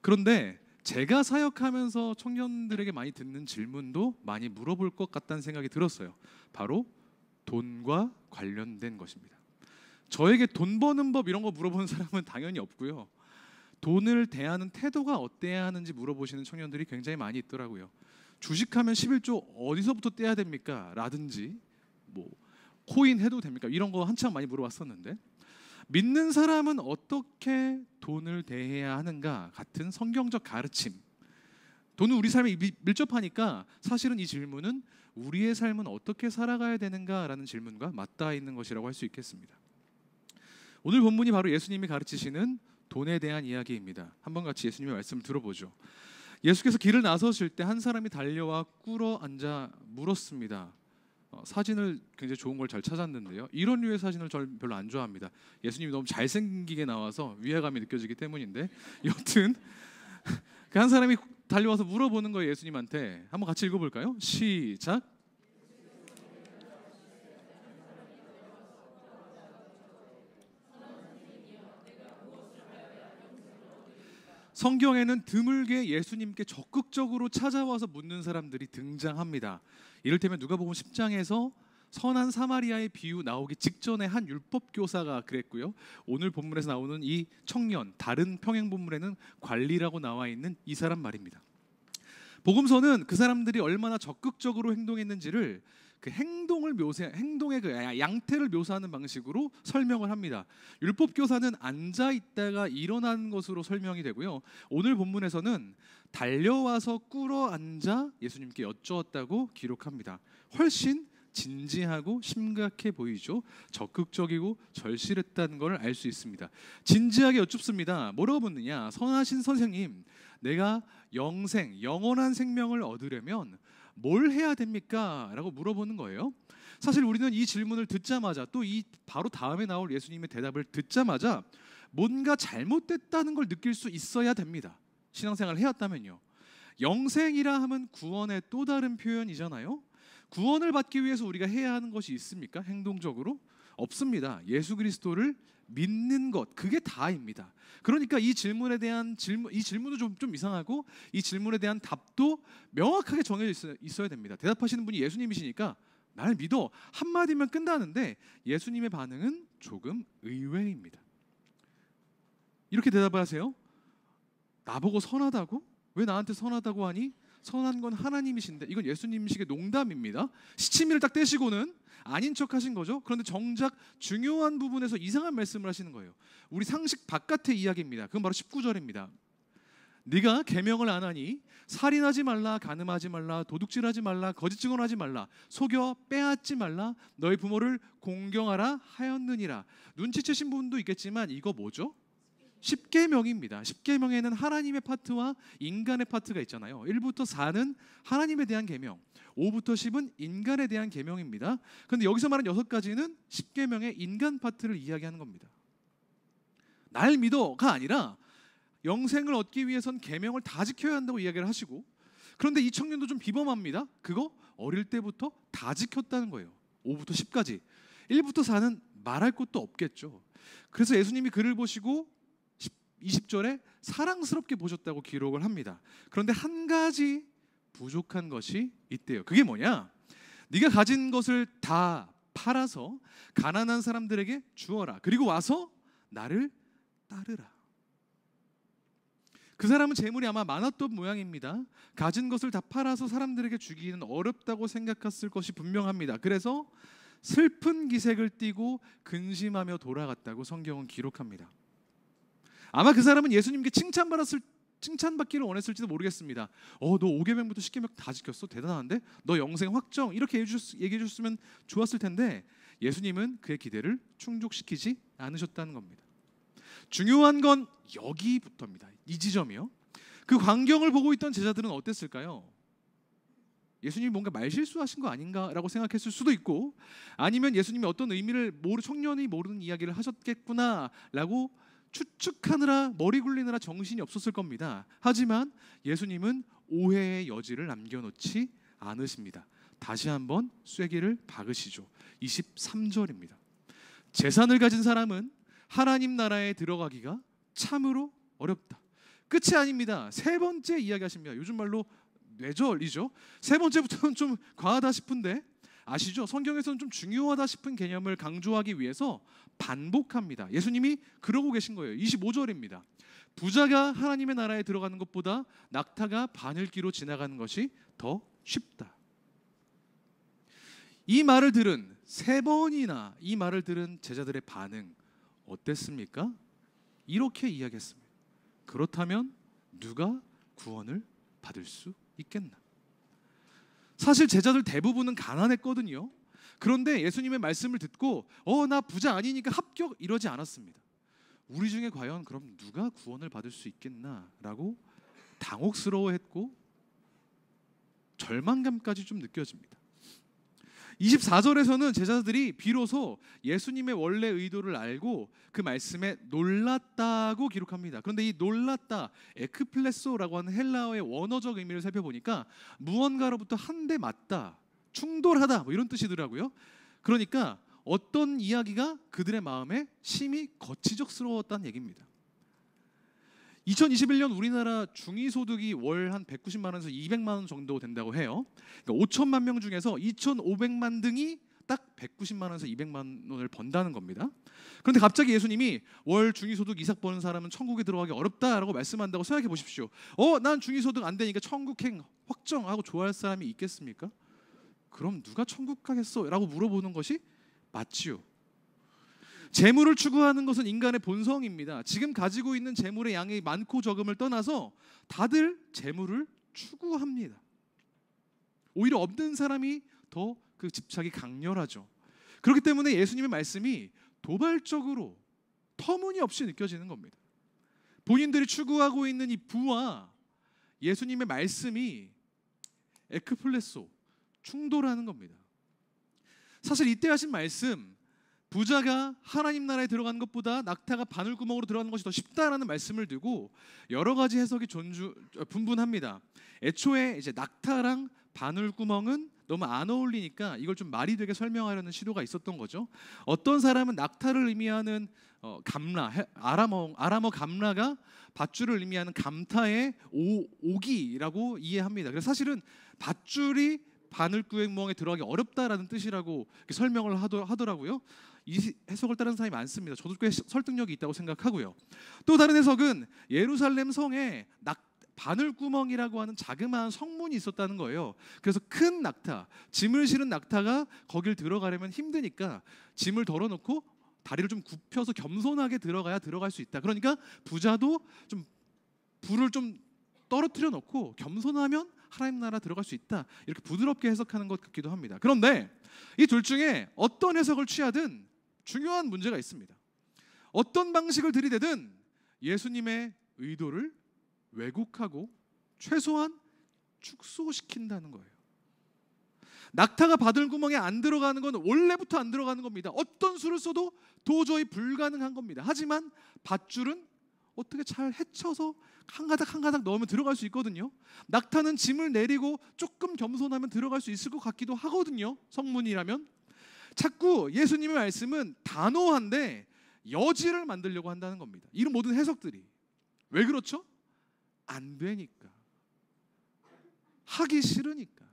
그런데 제가 사역하면서 청년들에게 많이 듣는 질문도 많이 물어볼 것 같다는 생각이 들었어요. 바로 돈과 관련된 것입니다. 저에게 돈 버는 법 이런 거 물어보는 사람은 당연히 없고요. 돈을 대하는 태도가 어때야 하는지 물어보시는 청년들이 굉장히 많이 있더라고요. 주식하면 11조 어디서부터 떼야 됩니까? 라든지 뭐 코인 해도 됩니까? 이런 거 한참 많이 물어봤었는데, 믿는 사람은 어떻게 돈을 대해야 하는가 같은 성경적 가르침, 돈은 우리 삶에 밀접하니까 사실은 이 질문은 우리의 삶은 어떻게 살아가야 되는가라는 질문과 맞닿아 있는 것이라고 할 수 있겠습니다. 오늘 본문이 바로 예수님이 가르치시는 돈에 대한 이야기입니다. 한번 같이 예수님의 말씀을 들어보죠. 예수께서 길을 나서실 때 한 사람이 달려와 꿇어 앉아 물었습니다. 사진을 굉장히 좋은 걸 잘 찾았는데요. 이런 류의 사진을 저는 별로 안 좋아합니다. 예수님이 너무 잘생기게 나와서 위화감이 느껴지기 때문인데, 여튼 그 한 사람이 달려와서 물어보는 거예요. 예수님한테. 한번 같이 읽어볼까요? 시작. 성경에는 드물게 예수님께 적극적으로 찾아와서 묻는 사람들이 등장합니다. 이를테면 누가복음 10장에서 선한 사마리아의 비유 나오기 직전에 한 율법 교사가 그랬고요. 오늘 본문에서 나오는 이 청년, 다른 평행 본문에는 관리라고 나와 있는 이 사람 말입니다. 복음서는 그 사람들이 얼마나 적극적으로 행동했는지를 그 행동의 그 양태를 묘사하는 방식으로 설명을 합니다. 율법 교사는 앉아 있다가 일어나는 것으로 설명이 되고요. 오늘 본문에서는 달려와서 꿇어 앉아 예수님께 여쭈었다고 기록합니다. 훨씬 진지하고 심각해 보이죠. 적극적이고 절실했다는 걸 알 수 있습니다. 진지하게 여쭙습니다. 뭐라고 묻느냐? 선하신 선생님, 내가 영원한 생명을 얻으려면 뭘 해야 됩니까? 라고 물어보는 거예요. 사실 우리는 이 질문을 듣자마자, 또 이 바로 다음에 나올 예수님의 대답을 듣자마자 뭔가 잘못됐다는 걸 느낄 수 있어야 됩니다. 신앙생활을 해왔다면요. 영생이라 하면 구원의 또 다른 표현이잖아요. 구원을 받기 위해서 우리가 해야 하는 것이 있습니까? 행동적으로? 없습니다. 예수 그리스도를 믿는 것, 그게 다입니다. 그러니까 이 질문에 대한 이 질문도 좀 이상하고, 이 질문에 대한 답도 명확하게 정해져 있어야 됩니다. 대답하시는 분이 예수님이시니까 나를 믿어 한마디면 끝나는데, 예수님의 반응은 조금 의외입니다. 이렇게 대답하세요. 나보고 선하다고? 왜 나한테 선하다고 하니? 선한 건 하나님이신데. 이건 예수님식의 농담입니다. 시치미를 딱 떼시고는 아닌 척 하신 거죠. 그런데 정작 중요한 부분에서 이상한 말씀을 하시는 거예요. 우리 상식 바깥의 이야기입니다. 그건 바로 19절입니다. 네가 계명을 안 하니 살인하지 말라, 간음하지 말라, 도둑질하지 말라, 거짓 증언하지 말라, 속여 빼앗지 말라, 너희 부모를 공경하라 하였느니라. 눈치채신 분도 있겠지만 이거 뭐죠? 10계명입니다. 10계명에는 하나님의 파트와 인간의 파트가 있잖아요. 1부터 4는 하나님에 대한 계명, 5부터 10은 인간에 대한 계명입니다. 그런데 여기서 말한 6가지는 10계명의 인간 파트를 이야기하는 겁니다. 날 믿어가 아니라 영생을 얻기 위해선 계명을 다 지켜야 한다고 이야기를 하시고, 그런데 이 청년도 좀 비범합니다. 그거 어릴 때부터 다 지켰다는 거예요. 5부터 10까지. 1부터 4는 말할 것도 없겠죠. 그래서 예수님이 그를 보시고 20절에 사랑스럽게 보셨다고 기록을 합니다. 그런데 한 가지 부족한 것이 있대요. 그게 뭐냐? 네가 가진 것을 다 팔아서 가난한 사람들에게 주어라. 그리고 와서 나를 따르라. 그 사람은 재물이 아마 많았던 모양입니다. 가진 것을 다 팔아서 사람들에게 주기는 어렵다고 생각했을 것이 분명합니다. 그래서 슬픈 기색을 띠고 근심하며 돌아갔다고 성경은 기록합니다. 아마 그 사람은 예수님께 칭찬받기를 원했을지도 모르겠습니다. 너 5계명부터 10계명 다 지켰어? 대단한데? 너 영생 확정? 이렇게 얘기해 주셨으면 좋았을 텐데 예수님은 그의 기대를 충족시키지 않으셨다는 겁니다. 중요한 건 여기부터입니다. 이 지점이요. 그 광경을 보고 있던 제자들은 어땠을까요? 예수님이 뭔가 말실수하신 거 아닌가라고 생각했을 수도 있고, 아니면 예수님이 어떤 의미를 청년이 모르는 이야기를 하셨겠구나라고 추측하느라 머리 굴리느라 정신이 없었을 겁니다. 하지만 예수님은 오해의 여지를 남겨놓지 않으십니다. 다시 한번 쐐기를 박으시죠. 23절입니다. 재산을 가진 사람은 하나님 나라에 들어가기가 참으로 어렵다. 끝이 아닙니다. 세 번째 이야기하십니다. 요즘 말로 뇌절이죠. 세 번째부터는 좀 과하다 싶은데 아시죠? 성경에서는 좀 중요하다 싶은 개념을 강조하기 위해서 반복합니다. 예수님이 그러고 계신 거예요. 25절입니다. 부자가 하나님의 나라에 들어가는 것보다 낙타가 바늘기로 지나가는 것이 더 쉽다. 이 말을 들은 세 번이나 이 말을 들은 제자들의 반응 어땠습니까? 이렇게 이야기했습니다. 그렇다면 누가 구원을 받을 수 있겠나? 사실 제자들 대부분은 가난했거든요. 그런데 예수님의 말씀을 듣고 나 부자 아니니까 합격 이러지 않았습니다. 우리 중에 과연 그럼 누가 구원을 받을 수 있겠나라고 당혹스러워했고 절망감까지 좀 느껴집니다. 24절에서는 제자들이 비로소 예수님의 원래 의도를 알고 그 말씀에 놀랐다고 기록합니다. 그런데 이 놀랐다, 에크플레소라고 하는 헬라어의 원어적 의미를 살펴보니까 무언가로부터 한 대 맞다, 충돌하다 뭐 이런 뜻이더라고요. 그러니까 어떤 이야기가 그들의 마음에 심히 거치적스러웠다는 얘기입니다. 2021년 우리나라 중위소득이 월 한 190만 원에서 200만 원 정도 된다고 해요. 그러니까 5천만 명 중에서 2,500만 등이 딱 190만 원에서 200만 원을 번다는 겁니다. 그런데 갑자기 예수님이 월 중위소득 이상 버는 사람은 천국에 들어가기 어렵다라고 말씀한다고 생각해 보십시오. 난 중위소득 안 되니까 천국행 확정하고 좋아할 사람이 있겠습니까? 그럼 누가 천국 가겠어? 라고 물어보는 것이 맞지요. 재물을 추구하는 것은 인간의 본성입니다. 지금 가지고 있는 재물의 양이 많고 적음을 떠나서 다들 재물을 추구합니다. 오히려 없는 사람이 더 그 집착이 강렬하죠. 그렇기 때문에 예수님의 말씀이 도발적으로 터무니없이 느껴지는 겁니다. 본인들이 추구하고 있는 이 부와 예수님의 말씀이 에크플레소, 충돌하는 겁니다. 사실 이때 하신 말씀, 부자가 하나님 나라에 들어가는 것보다 낙타가 바늘구멍으로 들어가는 것이 더 쉽다라는 말씀을 두고 여러 가지 해석이 분분합니다. 애초에 이제 낙타랑 바늘구멍은 너무 안 어울리니까 이걸 좀 말이 되게 설명하려는 시도가 있었던 거죠. 어떤 사람은 낙타를 의미하는 감라, 아람어 감라가 밧줄을 의미하는 감타의 오기라고 이해합니다. 그래서 사실은 밧줄이 바늘구멍에 들어가기 어렵다라는 뜻이라고 설명을 하더라고요. 이 해석을 따르는 사람이 많습니다. 저도 꽤 설득력이 있다고 생각하고요. 또 다른 해석은 예루살렘 성에 바늘구멍이라고 하는 자그마한 성문이 있었다는 거예요. 그래서 큰 낙타, 짐을 실은 낙타가 거길 들어가려면 힘드니까 짐을 덜어놓고 다리를 좀 굽혀서 겸손하게 들어가야 들어갈 수 있다. 그러니까 부자도 좀 불을 좀 떨어뜨려 놓고 겸손하면 하나님 나라 들어갈 수 있다. 이렇게 부드럽게 해석하는 것 같기도 합니다. 그런데 이 둘 중에 어떤 해석을 취하든 중요한 문제가 있습니다. 어떤 방식을 들이대든 예수님의 의도를 왜곡하고 최소한 축소시킨다는 거예요. 낙타가 바늘구멍에 안 들어가는 건 원래부터 안 들어가는 겁니다. 어떤 수를 써도 도저히 불가능한 겁니다. 하지만 밧줄은 어떻게 잘 헤쳐서 한 가닥 한 가닥 넣으면 들어갈 수 있거든요. 낙타는 짐을 내리고 조금 겸손하면 들어갈 수 있을 것 같기도 하거든요. 성문이라면. 자꾸 예수님의 말씀은 단호한데 여지를 만들려고 한다는 겁니다. 이런 모든 해석들이. 왜 그렇죠? 안 되니까. 하기 싫으니까.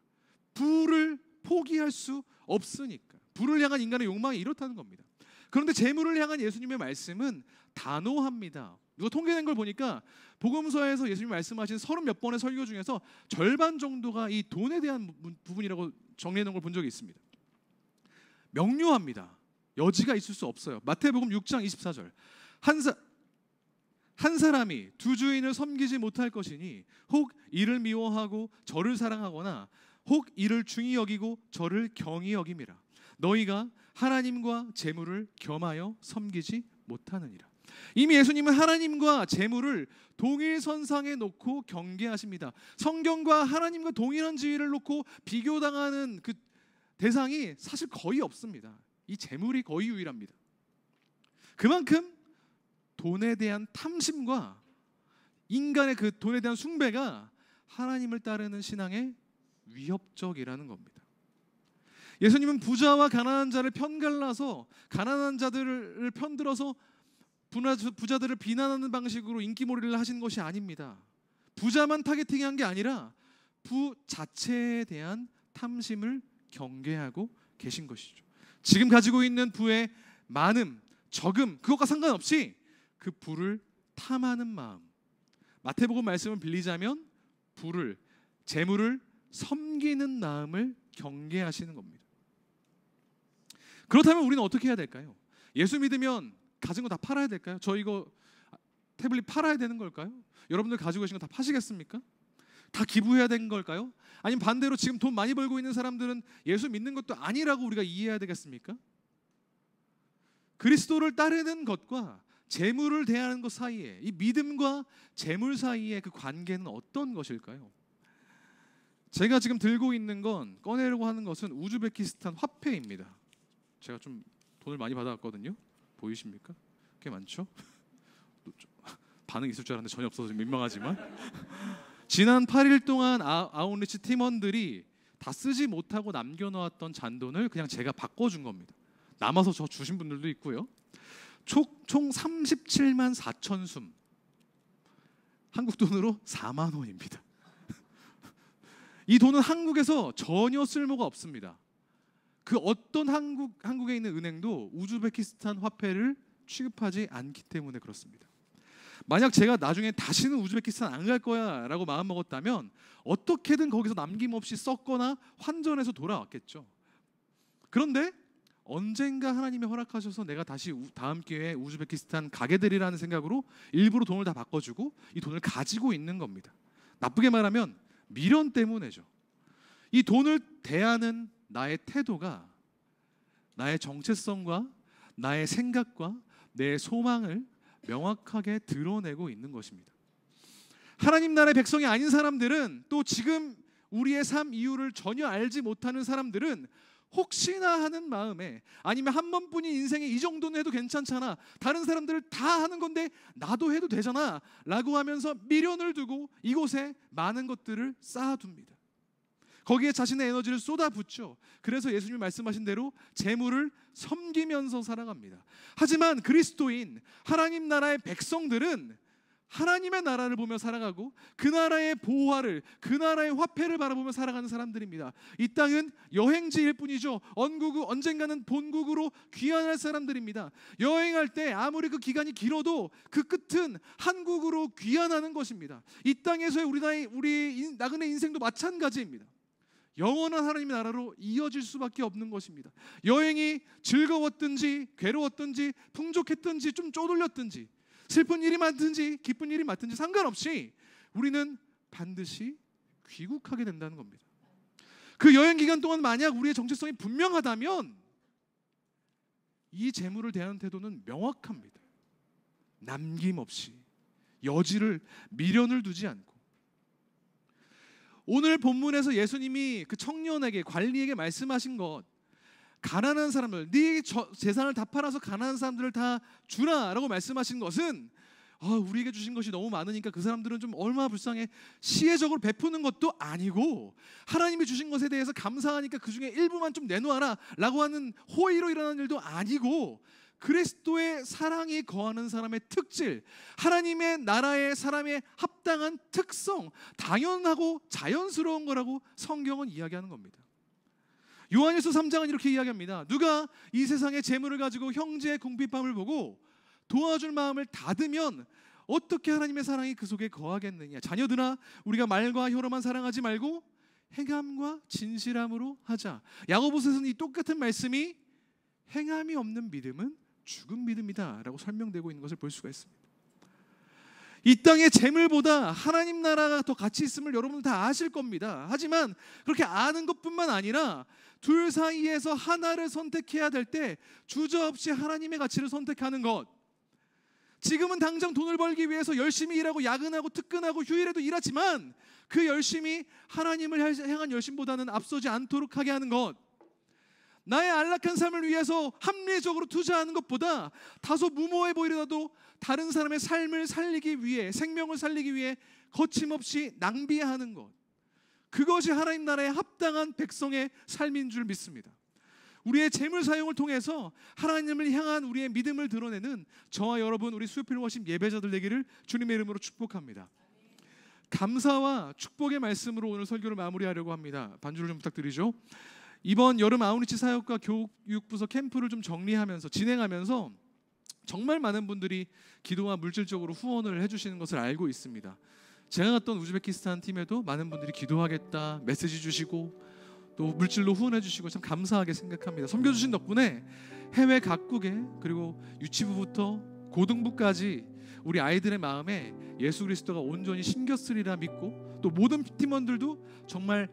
부를 포기할 수 없으니까. 부를 향한 인간의 욕망이 이렇다는 겁니다. 그런데 재물을 향한 예수님의 말씀은 단호합니다. 누가 통계낸 걸 보니까 복음서에서 예수님이 말씀하신 30몇 번의 설교 중에서 절반 정도가 이 돈에 대한 부분이라고 정리해 놓은 걸 본 적이 있습니다. 명료합니다. 여지가 있을 수 없어요. 마태복음 6장 24절. 한 사람이 두 주인을 섬기지 못할 것이니 혹 이를 미워하고 저를 사랑하거나 혹 이를 중히 여기고 저를 경히 여김이라. 너희가 하나님과 재물을 겸하여 섬기지 못하느니라. 이미 예수님은 하나님과 재물을 동일선상에 놓고 경계하십니다. 성경과 하나님과 동일한 지위를 놓고 비교당하는 그 대상이 사실 거의 없습니다. 이 재물이 거의 유일합니다. 그만큼 돈에 대한 탐심과 인간의 그 돈에 대한 숭배가 하나님을 따르는 신앙에 위협적이라는 겁니다. 예수님은 부자와 가난한 자를 편갈라서 가난한 자들을 편들어서 부자들을 비난하는 방식으로 인기몰이를 하신 것이 아닙니다. 부자만 타겟팅한 게 아니라 부 자체에 대한 탐심을 경계하고 계신 것이죠. 지금 가지고 있는 부의 많음, 적음 그것과 상관없이 그 부를 탐하는 마음. 마태복음 말씀을 빌리자면 부를, 재물을 섬기는 마음을 경계하시는 겁니다. 그렇다면 우리는 어떻게 해야 될까요? 예수 믿으면 가진 거 다 팔아야 될까요? 저 이거 태블릿 팔아야 되는 걸까요? 여러분들 가지고 계신 거 다 파시겠습니까? 다 기부해야 되는 걸까요? 아니면 반대로 지금 돈 많이 벌고 있는 사람들은 예수 믿는 것도 아니라고 우리가 이해해야 되겠습니까? 그리스도를 따르는 것과 재물을 대하는 것 사이에 이 믿음과 재물 사이의 그 관계는 어떤 것일까요? 제가 지금 들고 있는 건 꺼내려고 하는 것은 우즈베키스탄 화폐입니다. 제가 좀 돈을 많이 받아왔거든요. 보이십니까? 꽤 많죠? 반응 있을 줄 알았는데 전혀 없어서 좀 민망하지만 지난 8일 동안 아웃리치 팀원들이 다 쓰지 못하고 남겨놓았던 잔돈을 그냥 제가 바꿔준 겁니다. 남아서 저 주신 분들도 있고요. 총 37만 4천 숨, 한국 돈으로 4만 원입니다. 이 돈은 한국에서 전혀 쓸모가 없습니다. 그 어떤 한국에 있는 은행도 우즈베키스탄 화폐를 취급하지 않기 때문에 그렇습니다. 만약 제가 나중에 다시는 우즈베키스탄 안 갈 거야 라고 마음먹었다면 어떻게든 거기서 남김없이 썼거나 환전해서 돌아왔겠죠. 그런데 언젠가 하나님이 허락하셔서 내가 다시 다음 기회에 우즈베키스탄 가게 되리라는 생각으로 일부러 돈을 다 바꿔주고 이 돈을 가지고 있는 겁니다. 나쁘게 말하면 미련 때문에죠. 이 돈을 대하는 나의 태도가 나의 정체성과 나의 생각과 내 소망을 명확하게 드러내고 있는 것입니다. 하나님 나라의 백성이 아닌 사람들은 또 지금 우리의 삶 이유를 전혀 알지 못하는 사람들은 혹시나 하는 마음에 아니면 한 번뿐인 인생에 이 정도는 해도 괜찮잖아, 다른 사람들 다 하는 건데 나도 해도 되잖아 라고 하면서 미련을 두고 이곳에 많은 것들을 쌓아둡니다. 거기에 자신의 에너지를 쏟아붓죠. 그래서 예수님이 말씀하신 대로 재물을 섬기면서 살아갑니다. 하지만 그리스도인 하나님 나라의 백성들은 하나님의 나라를 보며 살아가고 그 나라의 보화를, 그 나라의 화폐를 바라보며 살아가는 사람들입니다. 이 땅은 여행지일 뿐이죠. 언젠가는 본국으로 귀환할 사람들입니다. 여행할 때 아무리 그 기간이 길어도 그 끝은 한국으로 귀환하는 것입니다. 이 땅에서의 우리 나그네 인생도 마찬가지입니다. 영원한 하나님의 나라로 이어질 수밖에 없는 것입니다. 여행이 즐거웠든지 괴로웠든지 풍족했든지 좀 쪼들렸든지 슬픈 일이 많든지 기쁜 일이 많든지 상관없이 우리는 반드시 귀국하게 된다는 겁니다. 그 여행 기간 동안 만약 우리의 정체성이 분명하다면 이 재물을 대하는 태도는 명확합니다. 남김없이 여지를 미련을 두지 않고. 오늘 본문에서 예수님이 그 청년에게, 관리에게 말씀하신 것, 가난한 사람들, 네 재산을 다 팔아서 가난한 사람들을 다 주라라고 말씀하신 것은 우리에게 주신 것이 너무 많으니까 그 사람들은 좀 얼마나 불쌍해, 시혜적으로 베푸는 것도 아니고, 하나님이 주신 것에 대해서 감사하니까 그 중에 일부만 좀 내놓아라 라고 하는 호의로 일어나는 일도 아니고, 그리스도의 사랑이 거하는 사람의 특질, 하나님의 나라의 사람의 합당한 특성, 당연하고 자연스러운 거라고 성경은 이야기하는 겁니다. 요한일서 3장은 이렇게 이야기합니다. 누가 이 세상의 재물을 가지고 형제의 궁핍함을 보고 도와줄 마음을 닫으면 어떻게 하나님의 사랑이 그 속에 거하겠느냐. 자녀들아, 우리가 말과 혀로만 사랑하지 말고 행함과 진실함으로 하자. 야고보서에서는 이 똑같은 말씀이 행함이 없는 믿음은 죽은 믿음이다 라고 설명되고 있는 것을 볼 수가 있습니다. 이 땅의 재물보다 하나님 나라가 더 가치 있음을 여러분은 다 아실 겁니다. 하지만 그렇게 아는 것뿐만 아니라 둘 사이에서 하나를 선택해야 될 때 주저없이 하나님의 가치를 선택하는 것. 지금은 당장 돈을 벌기 위해서 열심히 일하고 야근하고 특근하고 휴일에도 일하지만 그 열심이 하나님을 향한 열심보다는 앞서지 않도록 하게 하는 것. 나의 안락한 삶을 위해서 합리적으로 투자하는 것보다 다소 무모해 보이더라도 다른 사람의 삶을 살리기 위해, 생명을 살리기 위해 거침없이 낭비하는 것. 그것이 하나님 나라의 합당한 백성의 삶인 줄 믿습니다. 우리의 재물 사용을 통해서 하나님을 향한 우리의 믿음을 드러내는 저와 여러분, 우리 수요필 워십 예배자들 되기를 주님의 이름으로 축복합니다. 감사와 축복의 말씀으로 오늘 설교를 마무리하려고 합니다. 반주를 좀 부탁드리죠. 이번 여름 아우리치 사역과 교육부서 캠프를 좀 정리하면서 진행하면서 정말 많은 분들이 기도와 물질적으로 후원을 해주시는 것을 알고 있습니다. 제가 갔던 우즈베키스탄 팀에도 많은 분들이 기도하겠다 메시지 주시고 또 물질로 후원해 주시고 참 감사하게 생각합니다. 섬겨주신 덕분에 해외 각국에, 그리고 유치부부터 고등부까지 우리 아이들의 마음에 예수 그리스도가 온전히 심겼으리라 믿고, 또 모든 팀원들도 정말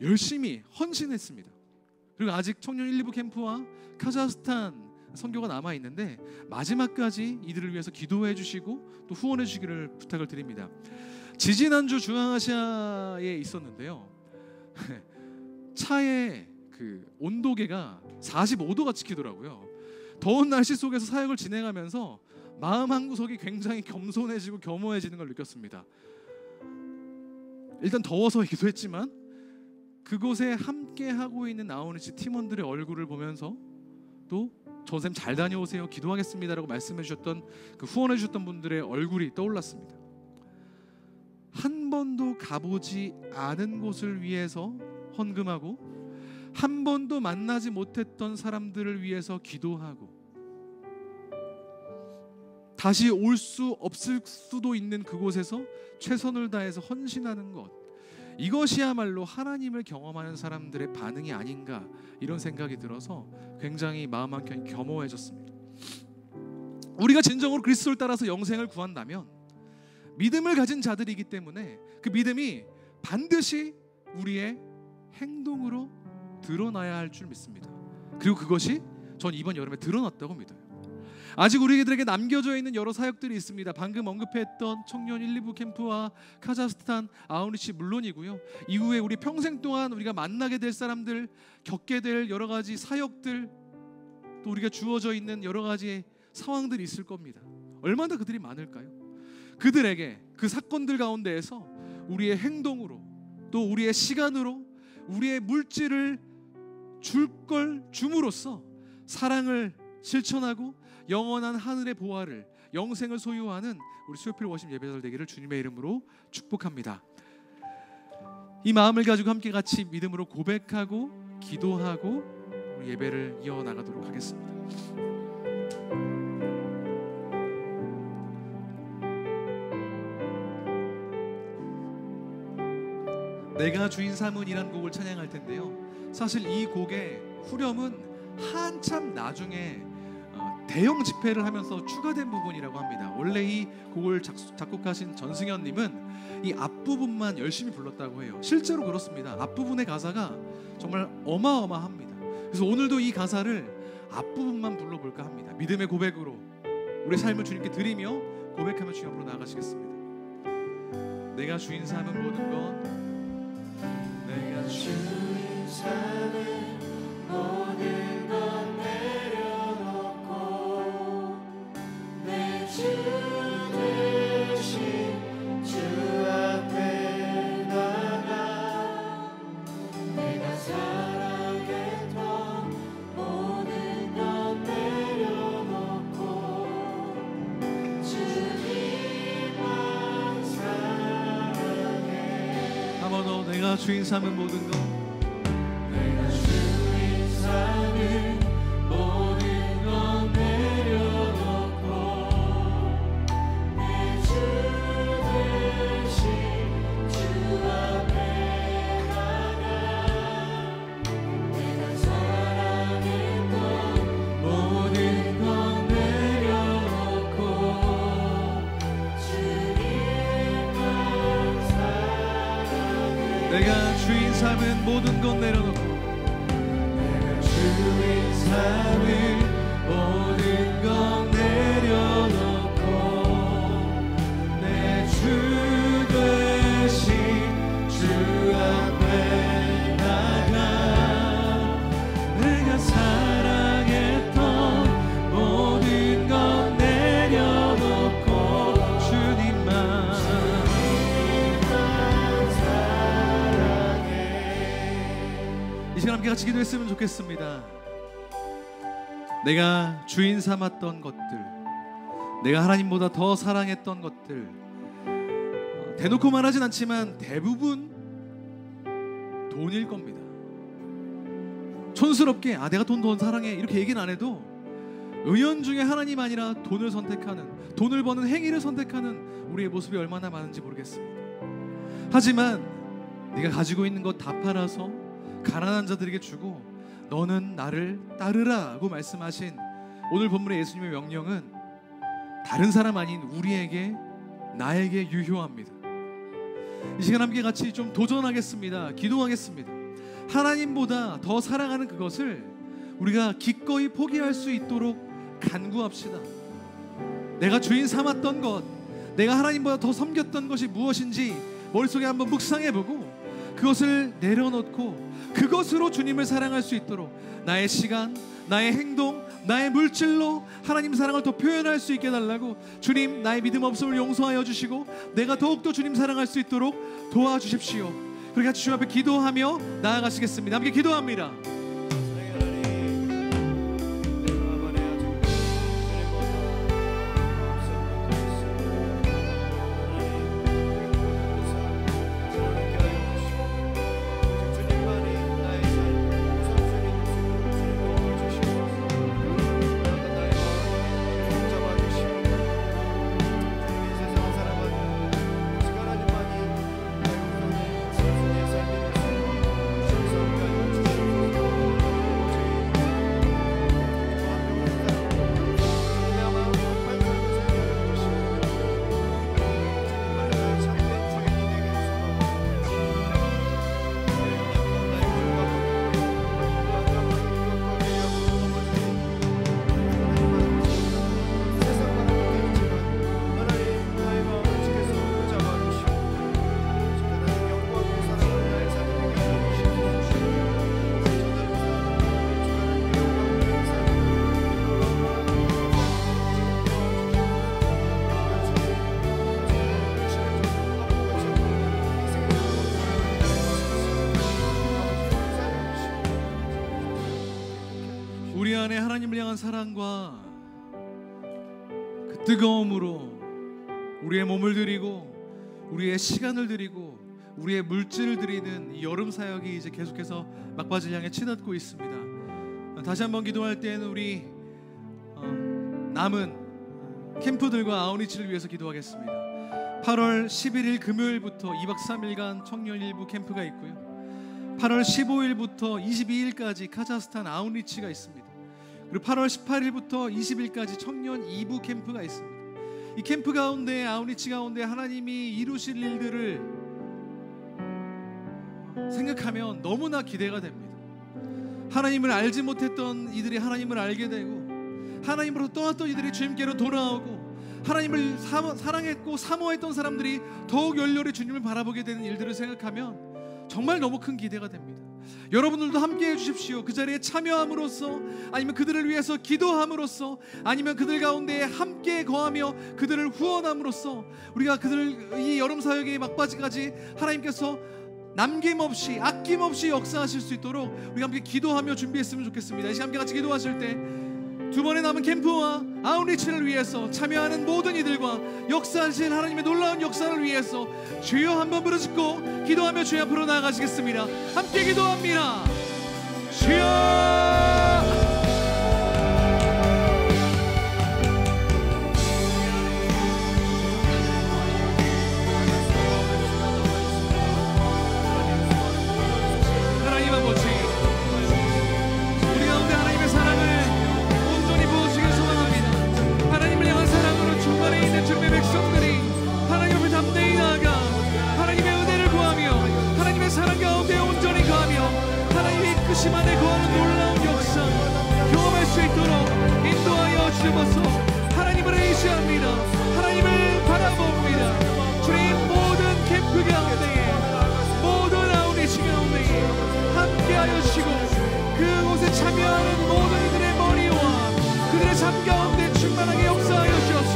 열심히 헌신했습니다. 그리고 아직 청년 1, 2부 캠프와 카자흐스탄 선교가 남아 있는데 마지막까지 이들을 위해서 기도해 주시고 또 후원해 주시기를 부탁을 드립니다. 지지난주 중앙아시아에 있었는데요. 차의 그 온도계가 45도가 찍히더라고요. 더운 날씨 속에서 사역을 진행하면서 마음 한구석이 굉장히 겸손해지고 겸허해지는 걸 느꼈습니다. 일단 더워서이기도 했지만 그곳에 함께 하고 있는 아우니치 팀원들의 얼굴을 보면서 또 저쌤 잘 다녀오세요, 기도하겠습니다라고 말씀해 주셨던, 그 후원해 주셨던 분들의 얼굴이 떠올랐습니다. 한 번도 가보지 않은 곳을 위해서 헌금하고 한 번도 만나지 못했던 사람들을 위해서 기도하고 다시 올 수 없을 수도 있는 그곳에서 최선을 다해서 헌신하는 것, 이것이야말로 하나님을 경험하는 사람들의 반응이 아닌가, 이런 생각이 들어서 굉장히 마음 한켠이 겸허해졌습니다. 우리가 진정으로 그리스도를 따라서 영생을 구한다면 믿음을 가진 자들이기 때문에 그 믿음이 반드시 우리의 행동으로 드러나야 할 줄 믿습니다. 그리고 그것이 전 이번 여름에 드러났다고 믿어요. 아직 우리들에게 남겨져 있는 여러 사역들이 있습니다. 방금 언급했던 청년 1, 2부 캠프와 카자흐스탄 아우니치 물론이고요. 이후에 우리 평생 동안 우리가 만나게 될 사람들, 겪게 될 여러 가지 사역들, 또 우리가 주어져 있는 여러 가지 상황들이 있을 겁니다. 얼마나 그들이 많을까요? 그들에게 그 사건들 가운데에서 우리의 행동으로, 또 우리의 시간으로, 우리의 물질을 줄 걸 줌으로써 사랑을 실천하고 영원한 하늘의 보화를, 영생을 소유하는 우리 수요필 워십 예배자들 되기를 주님의 이름으로 축복합니다. 이 마음을 가지고 함께 같이 믿음으로 고백하고 기도하고 우리 예배를 이어나가도록 하겠습니다. 내가 주인 삼은이라는 곡을 찬양할 텐데요, 사실 이 곡의 후렴은 한참 나중에 대형 집회를 하면서 추가된 부분이라고 합니다. 원래 이 곡을 작곡하신 전승현님은 이 앞부분만 열심히 불렀다고 해요. 실제로 그렇습니다. 앞부분의 가사가 정말 어마어마합니다. 그래서 오늘도 이 가사를 앞부분만 불러볼까 합니다. 믿음의 고백으로 우리 삶을 주님께 드리며 고백하며 주님 앞으로 나아가시겠습니다. 내가 주인 삼은 모든 것, 내가
주인 삼은 모든 것 내려놓고 내 주 대신 주 앞에 나가 내가 사랑했던 모든 것 내려놓고 주님만 사랑해.
한 번 더. 내가 주인 삼은 모든 것,
내가 주인 삼은 모든 것 내려놓고 내 주 대신 주 앞에 나가 내가 사랑했던 모든 것 내려놓고 주님만 사랑해.
내가 주인 삼은 모든 것 내려놓고
내가 주인 삼은 모든 것 내려놓고 내 주 대신 주 앞에 나가 내가 사랑했던 모든 것 내려놓고 주님만 사랑해.
이 시간 함께 같이 기도했으면 좋겠습니다. 내가 주인 삼았던 것들, 내가 하나님보다 더 사랑했던 것들, 대놓고 말하진 않지만 대부분 돈일 겁니다. 촌스럽게 내가 돈 더 사랑해 이렇게 얘기는 안 해도 은연중에 하나님 아니라 돈을 선택하는, 돈을 버는 행위를 선택하는 우리의 모습이 얼마나 많은지 모르겠습니다. 하지만 네가 가지고 있는 것 다 팔아서 가난한 자들에게 주고 너는 나를 따르라고 말씀하신 오늘 본문의 예수님의 명령은 다른 사람 아닌 우리에게, 나에게 유효합니다. 이 시간 함께 같이 좀 도전하겠습니다. 기도하겠습니다. 하나님보다 더 사랑하는 그것을 우리가 기꺼이 포기할 수 있도록 간구합시다. 내가 주인 삼았던 것, 내가 하나님보다 더 섬겼던 것이 무엇인지 머릿속에 한번 묵상해보고 그것을 내려놓고 그것으로 주님을 사랑할 수 있도록 나의 시간, 나의 행동, 나의 물질로 하나님 사랑을 더 표현할 수 있게 해달라고, 주님 나의 믿음 없음을 용서하여 주시고 내가 더욱더 주님 사랑할 수 있도록 도와주십시오. 그렇게 같이 주님 앞에 기도하며 나아가시겠습니다. 함께 기도합니다. 우리 안에 하나님을 향한 사랑과 그 뜨거움으로 우리의 몸을 드리고 우리의 시간을 드리고 우리의 물질을 드리는 이 여름 사역이 이제 계속해서 막바지를 향해 치닫고 있습니다. 다시 한번 기도할 때는 우리 남은 캠프들과 아웃리치를 위해서 기도하겠습니다. 8월 11일 금요일부터 2박 3일간 청년 일부 캠프가 있고요. 8월 15일부터 22일까지 카자흐스탄 아웃리치가 있습니다. 그리고 8월 18일부터 20일까지 청년 2부 캠프가 있습니다. 이 캠프 가운데, 아웃리치 가운데 하나님이 이루실 일들을 생각하면 너무나 기대가 됩니다. 하나님을 알지 못했던 이들이 하나님을 알게 되고, 하나님으로부터 떠났던 이들이 주님께로 돌아오고, 하나님을 사랑했고 사모했던 사람들이 더욱 열렬히 주님을 바라보게 되는 일들을 생각하면 정말 너무 큰 기대가 됩니다. 여러분들도 함께 해주십시오. 그 자리에 참여함으로써, 아니면 그들을 위해서 기도함으로써, 아니면 그들 가운데 함께 거하며 그들을 후원함으로써 우리가 그들 이 여름 사역의 막바지까지 하나님께서 남김없이 아낌없이 역사하실 수 있도록 우리가 함께 기도하며 준비했으면 좋겠습니다. 이 시간 함께 같이 기도하실 때 두 번의 남은 캠프와 아웃리치를 위해서 참여하는 모든 이들과 역사하실 하나님의 놀라운 역사를 위해서 주여 한번 부르짖고 기도하며 주여 앞으로 나아가시겠습니다. 함께 기도합니다. 주여! 심 안에 거하는 놀라운 역사 경험할 수 있도록 인도하여 주셔서 하나님을 의지합니다. 하나님을 바라봅니다. 주님, 모든 캠프 가운데에, 모든 아웃리치 가운데에 함께하여 주시고 그곳에 참여하는 모든 이들의 머리와 그들의 삶 가운데 충만하게 역사하여 주셔서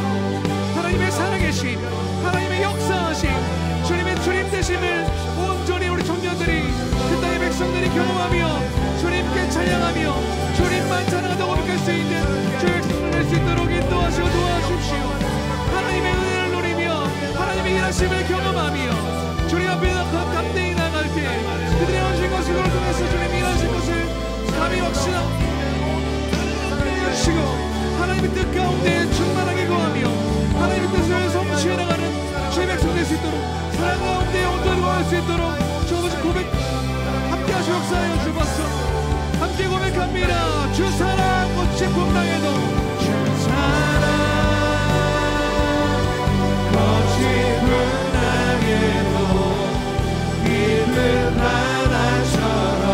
하나님의 살아계신, 하나님의 역사하신 주님의 주님 되심을 온전히 우리 청년들이, 그 땅의 백성들이 경험하며 주님께 찬양하며 주님만 찬양하다고 고백할 수 있는 주의 백성을 낼 수 있도록 인도하시고 도와주십시오. 하나님의 은혜를 누리며 하나님의 일하심을 경험하며 주님 앞에 담대히 나갈 때 그들의 하신 것을 통해서 주님이 일하신 것을 감히 확신하고 주시고 하나님의 뜻 가운데 충만하게 거하며 하나님의 뜻을 성취해 나가는 주의 백성 될 수 있도록, 사랑 가운데 온전히 거할 수 있도록 주어진 고백 함께 하시고 역사하여 주옵소서. 함께 고백합니다. 주 사랑 거친 풍랑에도, 주 사랑 거친 풍랑에도 깊은 바다처럼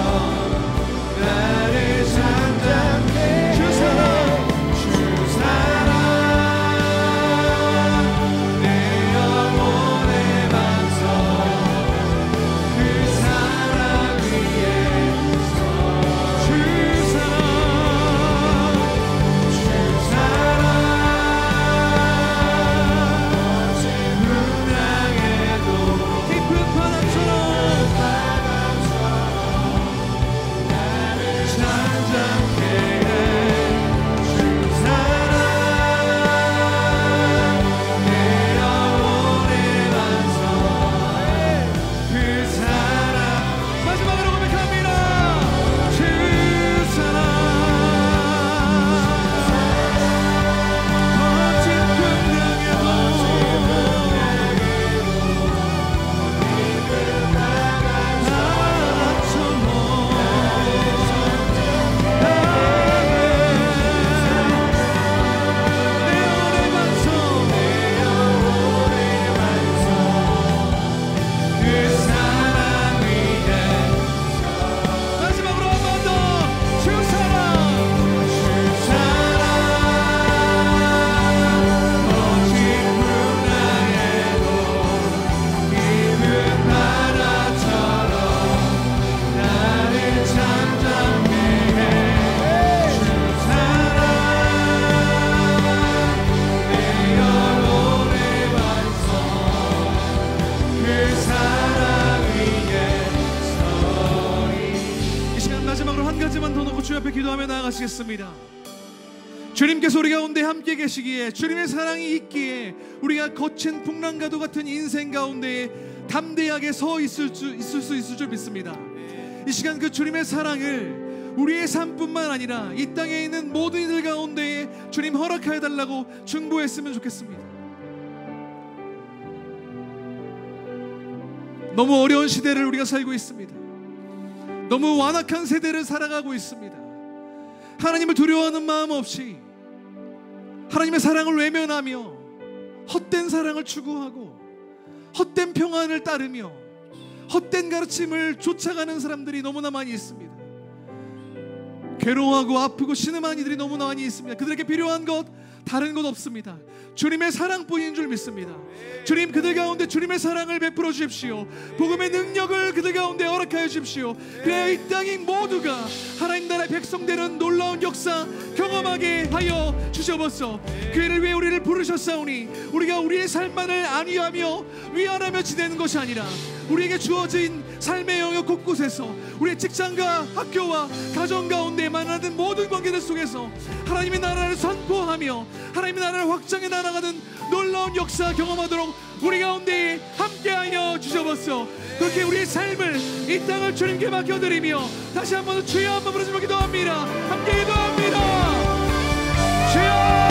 나를 잠잠해. 주 사랑, 주 사랑 내 영혼의 반석, 그 사랑 위에서 주 사랑, 주 사랑 거친 풍랑에도 깊은 바다처럼 나를 잠잠케 해. 주 사랑 내 영혼의 반석, 그 사랑. 마지막으로 고백합니다. 주 사랑 거친 풍랑에도 마지막으로 한 번 더. 주 사랑, 주 사랑 거친 풍랑에도 깊은 바다처럼 나를 잠잠케 해. 주 사랑 내 영혼의 반석, 그 사랑 위에 서리. 이 시간 마지막으로 한 가지만 더 놓고 주 앞에 기도하며 나아가시겠습니다. 주님께서 우리 가운데 함께 계시기에, 주님의 사랑이 있기에 우리가 거친 풍랑과도 같은 인생 가운데 담대하게 서 있을 수 있을 줄 믿습니다. 이 시간 그 주님의 사랑을 우리의 삶뿐만 아니라 이 땅에 있는 모든 이들 가운데에 주님 허락하여 달라고 중보했으면 좋겠습니다. 너무 어려운 시대를 우리가 살고 있습니다. 너무 완악한 세대를 살아가고 있습니다. 하나님을 두려워하는 마음 없이 하나님의 사랑을 외면하며 헛된 사랑을 추구하고 헛된 평안을 따르며 헛된 가르침을 쫓아가는 사람들이 너무나 많이 있습니다. 괴로워하고 아프고 신음하는 이들이 너무나 많이 있습니다. 그들에게 필요한 것 다른 것 없습니다. 주님의 사랑뿐인 줄 믿습니다. 주님, 그들 가운데 주님의 사랑을 베풀어 주십시오. 복음의 능력을 그들 가운데 허락하여 주십시오. 그래야 이 땅의 모두가 하나님 나라의 백성 되는 놀라운 역사 경험하게 하여 주셔버서 그 일을 위해 우리를 부르셨사오니 우리가 우리의 삶만을 안위하며 위안하며 지내는 것이 아니라 우리에게 주어진 삶의 영역 곳곳에서 우리의 직장과 학교와 가정 가운데 만나는 모든 관계들 속에서 하나님의 나라를 선포하며 하나님의 나라를 확장해 나아가는 놀라운 역사 경험하도록 우리 가운데 함께하여 주셔버서 그렇게 우리의 삶을 이 땅을 주님께 맡겨드리며 다시 한번 주여 한번 부르짖어 기도합니다. 함께 기도합니다. 주여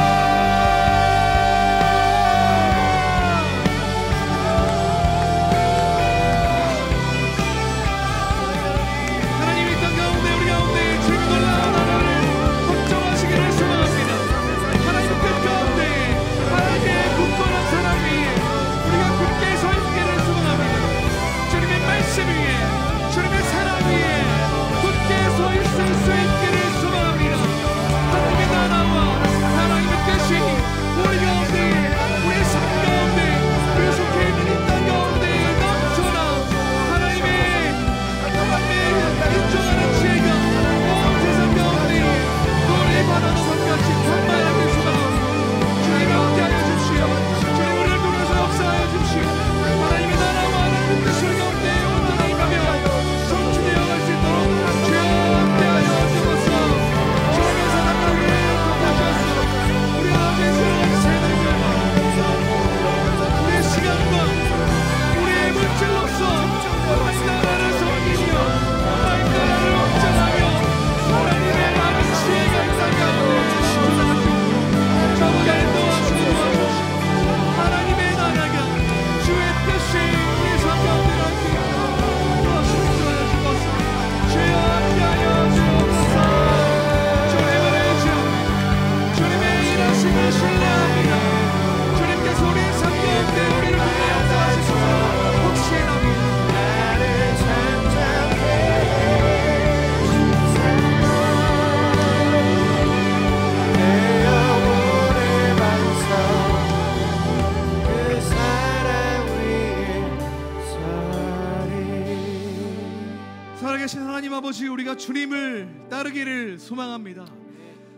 우리가 주님을 따르기를 소망합니다.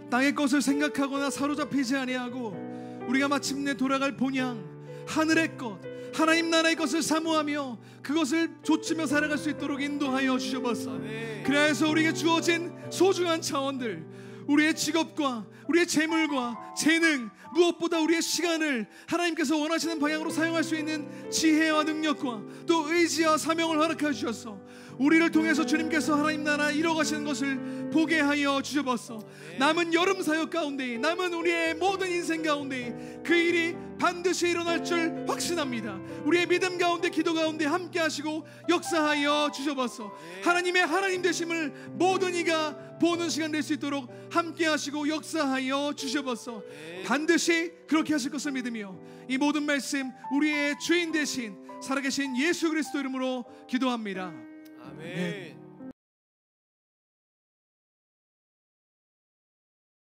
땅의 것을 생각하거나 사로잡히지 아니하고 우리가 마침내 돌아갈 본향 하늘의 것 하나님 나라의 것을 사모하며 그것을 좇으며 살아갈 수 있도록 인도하여 주셔서 그래서 우리에게 주어진 소중한 차원들 우리의 직업과 우리의 재물과 재능 무엇보다 우리의 시간을 하나님께서 원하시는 방향으로 사용할 수 있는 지혜와 능력과 또 의지와 사명을 허락하여 주셔서 우리를 통해서 주님께서 하나님 나라 이뤄가시는 것을 보게 하여 주셔서 남은 여름 사역 가운데 남은 우리의 모든 인생 가운데 그 일이 반드시 일어날 줄 확신합니다. 우리의 믿음 가운데 기도 가운데 함께 하시고 역사하여 주셔서 하나님의 하나님 되심을 모든 이가 보는 시간 될 수 있도록 함께 하시고 역사하여 주셔서 반드시 그렇게 하실 것을 믿으며 이 모든 말씀 우리의 주인 되신 살아계신 예수 그리스도 이름으로 기도합니다.
아멘.